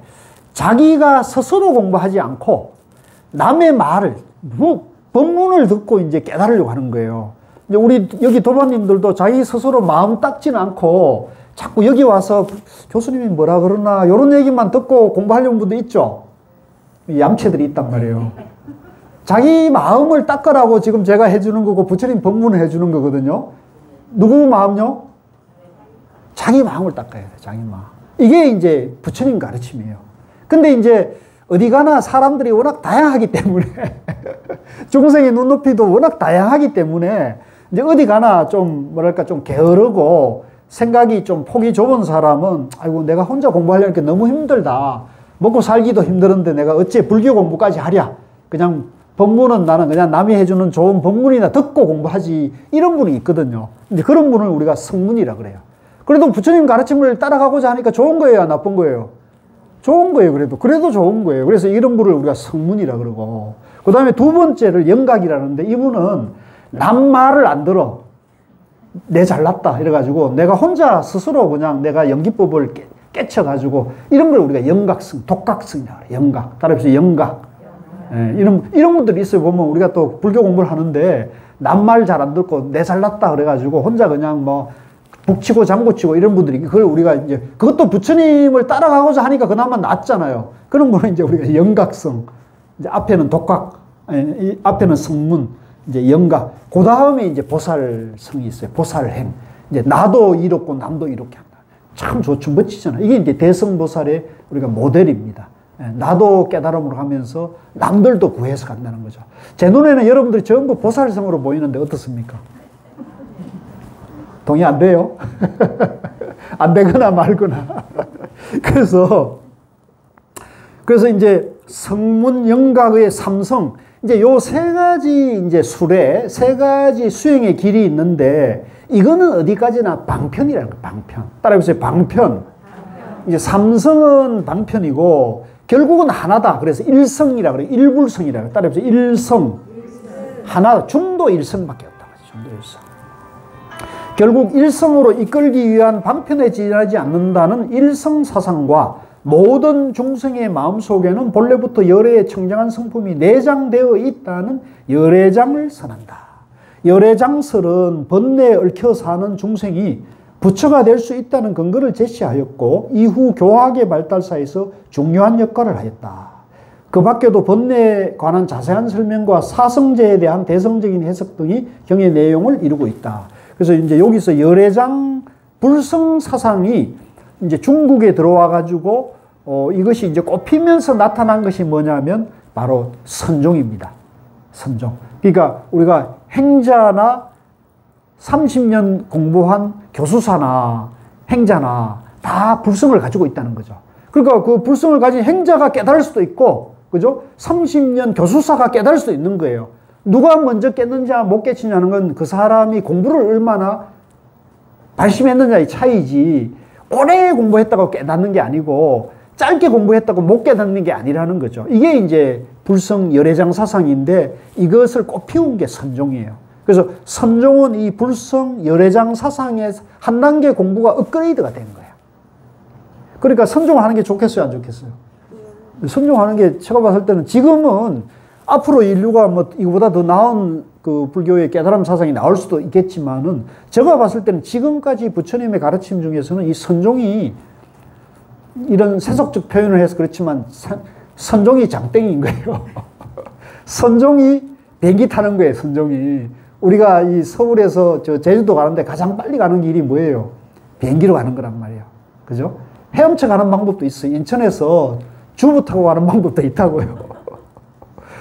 자기가 스스로 공부하지 않고 남의 말을, 법문을 듣고 이제 깨달으려고 하는 거예요. 이제 우리 여기 도반님들도 자기 스스로 마음 닦지는 않고 자꾸 여기 와서 교수님이 뭐라 그러나 이런 얘기만 듣고 공부하려는 분도 있죠. 얌체들이 있단 말이에요. 자기 마음을 닦으라고 지금 제가 해주는 거고 부처님 법문을 해주는 거거든요. 누구 마음요? 자기 마음을 닦아야 돼. 자기 마음. 이게 이제 부처님 가르침이에요. 근데 이제 어디 가나 사람들이 워낙 다양하기 때문에 중생의 눈높이도 워낙 다양하기 때문에 이제 어디 가나 좀 뭐랄까 좀 게으르고 생각이 좀 폭이 좁은 사람은 아이고 내가 혼자 공부하려니까 너무 힘들다. 먹고 살기도 힘들은데 내가 어째 불교 공부까지 하랴. 그냥 법문은 나는 그냥 남이 해주는 좋은 법문이나 듣고 공부하지. 이런 분이 있거든요. 이제 그런 분을 우리가 성문이라 그래요. 그래도 부처님 가르침을 따라가고자 하니까 좋은 거예요, 나쁜 거예요? 좋은 거예요, 그래도 좋은 거예요. 그래서 이런 분을 우리가 성문이라 그러고. 그 다음에 두 번째를 영각이라는데 이분은 남 말을 안 들어. 내 잘났다. 이래가지고 내가 혼자 스스로 그냥 내가 연기법을 깨쳐가지고 이런 걸 우리가 영각성, 독각성이라고 그래요. 영각. 따라서 영각. 예, 이런 분들이 있어요. 보면 우리가 또 불교 공부를 하는데 남 말 잘 안 듣고 내 잘났다. 그래가지고 혼자 그냥 뭐 북치고 장구치고 이런 분들이 그걸 우리가 이제 그것도 부처님을 따라가고자 하니까 그나마 낫잖아요. 그런 분은 이제 우리가 영각성. 이제 앞에는 독각, 앞에는 성문, 이제 영각. 그 다음에 이제 보살성이 있어요. 보살행. 이제 나도 이롭고 남도 이롭게 한다. 참 좋죠. 멋지잖아요. 이게 이제 대성보살의 우리가 모델입니다. 나도 깨달음으로 가면서 남들도 구해서 간다는 거죠. 제 눈에는 여러분들이 전부 보살성으로 보이는데 어떻습니까? 동의 안 돼요? 안 되거나 말거나. 그래서 이제 성문 영각의 삼성, 이제 요 세 가지 이제 수레, 세 가지 수행의 길이 있는데 이거는 어디까지나 방편이라는 거예요. 방편. 따라해보세요. 방편. 이제 삼성은 방편이고 결국은 하나다. 그래서 일성이라 그래요. 일불성이라 그래요. 따라해보세요. 일성. 하나, 중도 일성밖에 없다. 중도 일성. 결국 일성으로 이끌기 위한 방편에 지나지 않는다는 일성사상과 모든 중생의 마음속에는 본래부터 열애의 청정한 성품이 내장되어 있다는 열애장을 선한다. 열애장설은 번뇌에 얽혀 사는 중생이 부처가 될 수 있다는 근거를 제시하였고 이후 교학의 발달사에서 중요한 역할을 하였다. 그 밖에도 번뇌에 관한 자세한 설명과 사성제에 대한 대성적인 해석 등이 경의 내용을 이루고 있다. 그래서 이제 여기서 열애장 불성 사상이 이제 중국에 들어와 가지고 이것이 이제 꼽히면서 나타난 것이 뭐냐면 바로 선종입니다. 선종. 그러니까 우리가 행자나 30년 공부한 교수사나 행자나 다 불성을 가지고 있다는 거죠. 그러니까 그 불성을 가진 행자가 깨달을 수도 있고, 그죠? 30년 교수사가 깨달을 수도 있는 거예요. 누가 먼저 깼느냐 못 깼느냐는 건 그 사람이 공부를 얼마나 발심했느냐의 차이지, 오래 공부했다고 깨닫는 게 아니고 짧게 공부했다고 못 깨닫는 게 아니라는 거죠. 이게 이제 불성 열애장 사상인데 이것을 꽃피운 게 선종이에요. 그래서 선종은 이 불성 열애장 사상의 한 단계 공부가 업그레이드가 된 거예요. 그러니까 선종하는 게 좋겠어요, 안 좋겠어요? 선종하는 게 제가 봤을 때는 지금은 앞으로 인류가 뭐 이거보다 더 나은 그 불교의 깨달음 사상이 나올 수도 있겠지만은 제가 봤을 때는 지금까지 부처님의 가르침 중에서는 이 선종이 이런 세속적 표현을 해서 그렇지만 선종이 장땡인 거예요. 선종이 비행기 타는 거예요, 선종이. 우리가 이 서울에서 저 제주도 가는데 가장 빨리 가는 길이 뭐예요? 비행기로 가는 거란 말이에요. 그죠? 헤엄쳐 가는 방법도 있어요. 인천에서 주부 타고 가는 방법도 있다고요.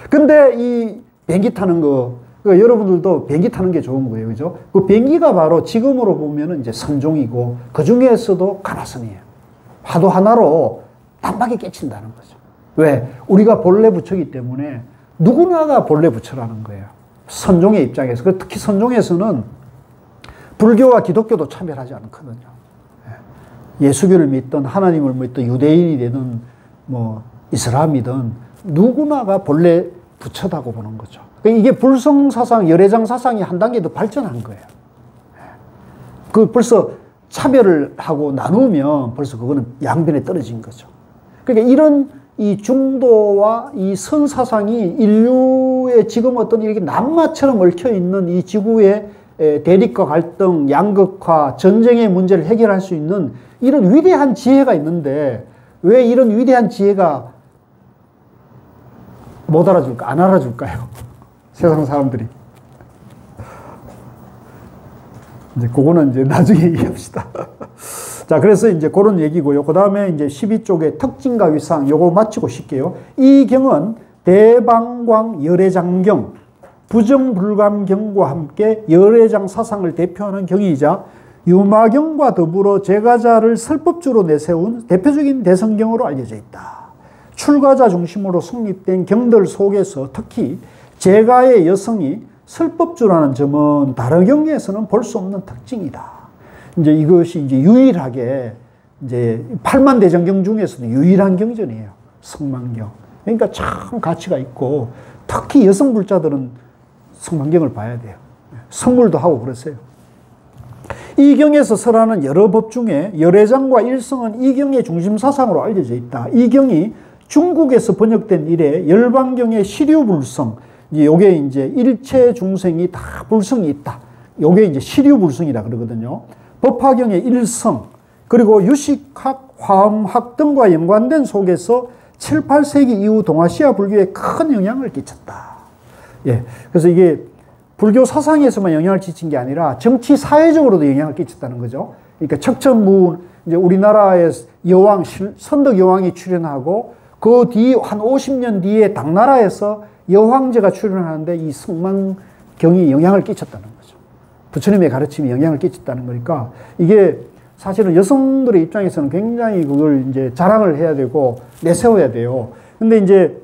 근데 이 비행기 타는 거, 그러니까 여러분들도 비행기 타는 게 좋은 거예요. 그죠? 그 비행기가 바로 지금으로 보면은 이제 선종이고 그 중에서도 가라선이에요. 화도 하나로 단박에 깨친다는 거죠. 왜? 우리가 본래 부처이기 때문에 누구나가 본래 부처라는 거예요. 선종의 입장에서. 특히 선종에서는 불교와 기독교도 차별하지 않거든요. 예수교를 믿든 하나님을 믿든 유대인이 되든 뭐 이슬람이든 누구나가 본래 부처다고 보는 거죠. 그러니까 이게 불성사상, 열애장 사상이 한 단계 더 발전한 거예요. 그 벌써 차별을 하고 나누면 벌써 그거는 양변에 떨어진 거죠. 그러니까 이런 이 중도와 이 선사상이 인류의 지금 어떤 이렇게 남마처럼 얽혀 있는 이 지구의 대립과 갈등, 양극화, 전쟁의 문제를 해결할 수 있는 이런 위대한 지혜가 있는데 왜 이런 위대한 지혜가 못 알아줄까? 안 알아줄까요? 세상 사람들이. 이제 그거는 이제 나중에 얘기합시다. 자, 그래서 이제 그런 얘기고요. 그 다음에 이제 12쪽의 특징과 위상, 요거 마치고 쉴게요. 이 경은 대방광 열애장경, 부정불감경과 함께 열애장 사상을 대표하는 경이자 유마경과 더불어 제가자를 설법주로 내세운 대표적인 대성경으로 알려져 있다. 출가자 중심으로 성립된 경들 속에서 특히 제가의 여성이 설법주라는 점은 다른 경에서는 볼 수 없는 특징이다. 이제 이것이 이제 유일하게 이제 8만 대정경 중에서도 유일한 경전이에요. 성만경. 그러니까 참 가치가 있고 특히 여성 불자들은 성만경을 봐야 돼요. 선물도 하고 그랬어요. 이 경에서 설하는 여러 법 중에 열애장과 일성은 이 경의 중심 사상으로 알려져 있다. 이 경이 중국에서 번역된 이래 열반경의 시류불성, 요게 이제 일체 중생이 다 불성이 있다. 요게 이제 시류불성이라 그러거든요. 법화경의 일성, 그리고 유식학, 화엄학 등과 연관된 속에서 7, 8세기 이후 동아시아 불교에 큰 영향을 끼쳤다. 예. 그래서 이게 불교 사상에서만 영향을 끼친 게 아니라 정치 사회적으로도 영향을 끼쳤다는 거죠. 그러니까 척천무, 이제 우리나라의 여왕, 선덕 여왕이 출연하고 그 뒤 한 50년 뒤에 당나라에서 여황제가 출연하는데 이 성만경이 영향을 끼쳤다는 거죠. 부처님의 가르침이 영향을 끼쳤다는 거니까 이게 사실은 여성들의 입장에서는 굉장히 그걸 이제 자랑을 해야 되고 내세워야 돼요. 근데 이제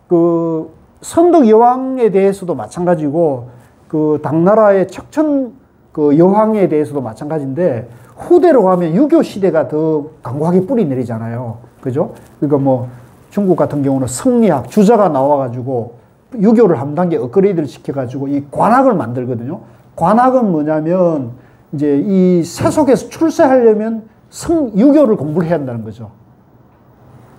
그 선덕 여왕에 대해서도 마찬가지고 그 당나라의 척천 그 여왕에 대해서도 마찬가지인데 후대로 가면 유교 시대가 더 강고하게 뿌리 내리잖아요. 그죠? 그러니까 뭐 중국 같은 경우는 성리학, 주자가 나와가지고 유교를 한 단계 업그레이드를 시켜가지고 이 관학을 만들거든요. 관학은 뭐냐면 이제 이 세속에서 출세하려면 유교를 공부를 해야 한다는 거죠.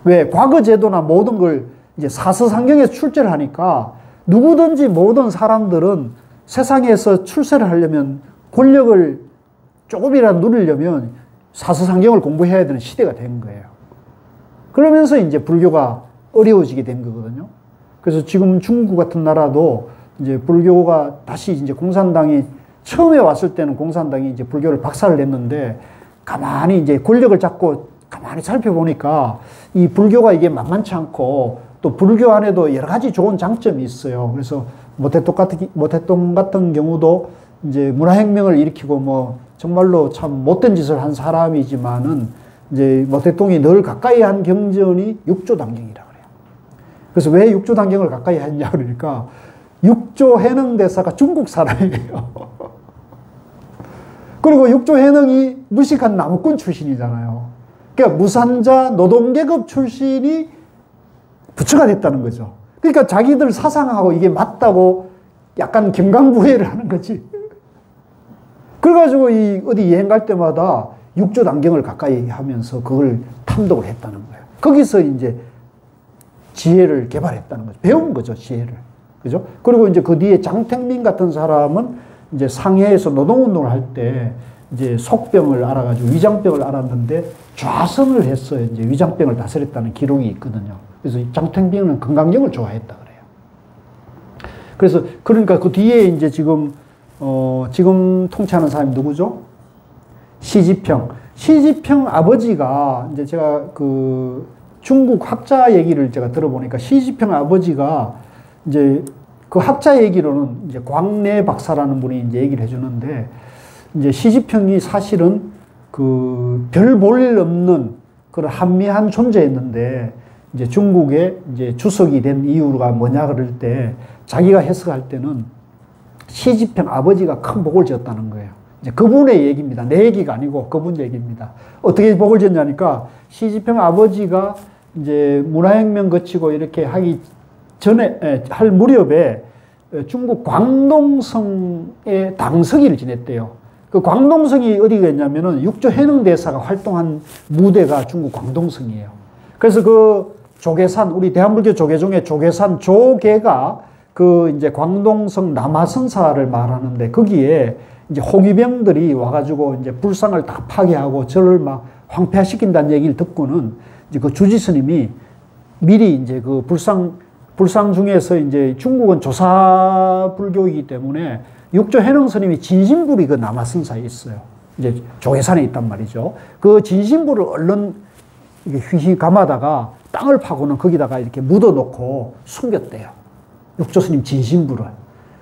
왜? 과거 제도나 모든 걸 이제 사서상경에서 출제를 하니까 누구든지 모든 사람들은 세상에서 출세를 하려면 권력을 조금이라도 누리려면 사서상경을 공부해야 되는 시대가 된 거예요. 그러면서 이제 불교가 어려워지게 된 거거든요. 그래서 지금 중국 같은 나라도 이제 불교가 다시 이제 공산당이 처음에 왔을 때는 공산당이 이제 불교를 박살을 냈는데 가만히 이제 권력을 잡고 가만히 살펴보니까 이 불교가 이게 만만치 않고 또 불교 안에도 여러 가지 좋은 장점이 있어요. 그래서 모태똥 같은 경우도 이제 문화혁명을 일으키고 뭐 정말로 참 못된 짓을 한 사람이지만은 이제 모태똥이 늘 가까이 한 경전이 육조단경이라 그래요. 그래서 왜 육조단경을 가까이 했냐 그러니까 육조 해능대사가 중국 사람이에요. 그리고 육조 해능이 무식한 나무꾼 출신이잖아요. 그러니까 무산자 노동계급 출신이 부처가 됐다는 거죠. 그러니까 자기들 사상하고 이게 맞다고 약간 경강부회를 하는 거지. 그래가지고 어디 여행 갈 때마다 육조단경을 가까이 하면서 그걸 탐독을 했다는 거예요. 거기서 이제 지혜를 개발했다는 거죠. 배운 거죠, 지혜를. 그죠? 그리고 이제 그 뒤에 장택민 같은 사람은 이제 상해에서 노동운동을 할 때 이제 속병을 알아가지고 위장병을 알았는데 좌선을 했어요. 이제 위장병을 다스렸다는 기록이 있거든요. 그래서 장택민은 건강경을 좋아했다 그래요. 그래서 그러니까 그 뒤에 이제 지금 통치하는 사람이 누구죠? 시지평 아버지가 이제 제가 그 중국 학자 얘기를 제가 들어보니까 시지평 아버지가 이제 그 학자 얘기로는 이제 광래 박사라는 분이 이제 얘기를 해주는데 이제 시지평이 사실은 그 별 볼 일 없는 그런 한미한 존재였는데 이제 중국에 이제 주석이 된 이유가 뭐냐 그럴 때 자기가 해석할 때는 시지평 아버지가 큰 복을 지었다는 거예요. 이제 그분의 얘기입니다. 내 얘기가 아니고 그분 얘기입니다. 어떻게 복을 지었냐니까 시지평 아버지가 이제 문화혁명 거치고 이렇게 하기 전에 할 무렵에 중국 광동성의 당서기를 지냈대요. 그 광동성이 어디가 있냐면은 육조 해능대사가 활동한 무대가 중국 광동성이에요. 그래서 그 조계산, 우리 대한불교 조계 중에 조계산 조계가 그 이제 광동성 남하선사를 말하는데 거기에 이제 홍위병들이 와가지고 이제 불상을 다 파괴하고 절을 막 황폐화시킨다는 얘기를 듣고는 이제 그 주지 스님이 미리 이제 그 불상 중에서 이제 중국은 조사 불교이기 때문에 육조 해능 스님이 진심불이 그 남하선사에 있어요. 이제 조계산에 있단 말이죠. 그 진심불을 얼른 휘휘 감아다가 땅을 파고는 거기다가 이렇게 묻어놓고 숨겼대요. 육조 스님 진심불을.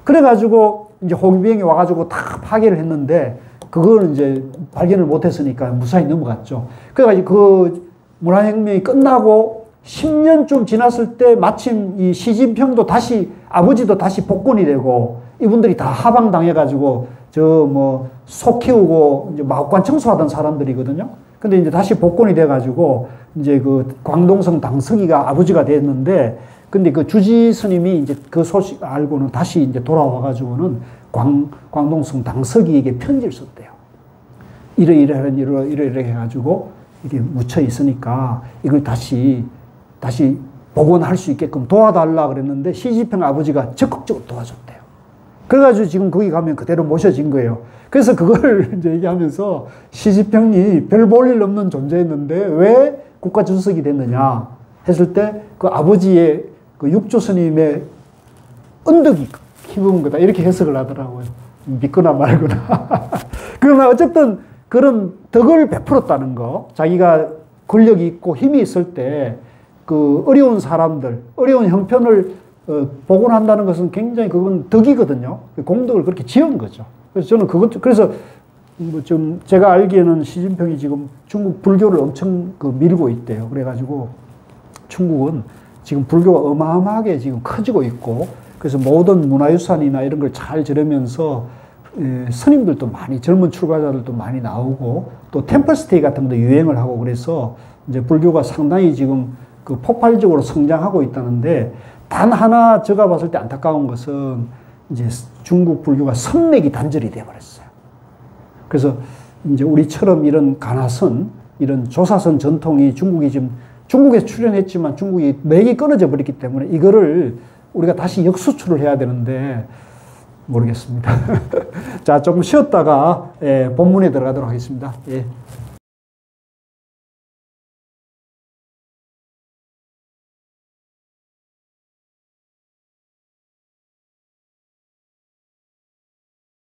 그래가지고 이제 홍위병이 와가지고 다 파괴를 했는데 그거는 이제 발견을 못했으니까 무사히 넘어갔죠. 그래가지고 그 문화혁명이 끝나고 10년쯤 지났을 때 마침 이 시진평도 다시 아버지도 다시 복권이 되고 이분들이 다 하방당해가지고 저 뭐 소 키우고 이제 마곡관 청소하던 사람들이거든요. 근데 이제 다시 복권이 돼가지고 이제 그 광동성 당서기가 아버지가 됐는데 근데 그 주지 스님이 이제 그 소식 알고는 다시 이제 돌아와가지고는 광동성 당서기에게 편지를 썼대요. 이래 해가지고 이게 묻혀 있으니까 이걸 다시 복원할 수 있게끔 도와달라 그랬는데 시진핑 아버지가 적극적으로 도와줬대요. 그래가지고 지금 거기 가면 그대로 모셔진 거예요. 그래서 그걸 이제 얘기하면서 시진핑이 별 볼 일 없는 존재였는데 왜 국가주석이 됐느냐 했을 때 그 아버지의 그 육조 스님의 은덕이 힘은 거다 이렇게 해석을 하더라고요. 믿거나 말거나. 그러나 어쨌든 그런 덕을 베풀었다는 거, 자기가 권력이 있고 힘이 있을 때 그 어려운 사람들, 어려운 형편을 복원한다는 것은 굉장히 그건 덕이거든요. 공덕을 그렇게 지은 거죠. 그래서 저는 그래서 뭐 좀 제가 알기에는 시진핑이 지금 중국 불교를 엄청 그 밀고 있대요. 그래가지고 중국은 지금 불교가 어마어마하게 지금 커지고 있고 그래서 모든 문화유산이나 이런 걸 잘 지르면서 스님들도 많이 젊은 출가자들도 많이 나오고 또 템플스테이 같은 것도 유행을 하고 그래서 이제 불교가 상당히 지금 그 폭발적으로 성장하고 있다는데 단 하나 제가 봤을 때 안타까운 것은 이제 중국 불교가 선맥이 단절이 되어버렸어요. 그래서 이제 우리처럼 이런 가나선, 이런 조사선 전통이 중국이 지금 중국에 출현했지만 중국이 맥이 끊어져 버렸기 때문에 이거를 우리가 다시 역수출을 해야 되는데 모르겠습니다. 자, 조금 쉬었다가 본문에 들어가도록 하겠습니다. 예.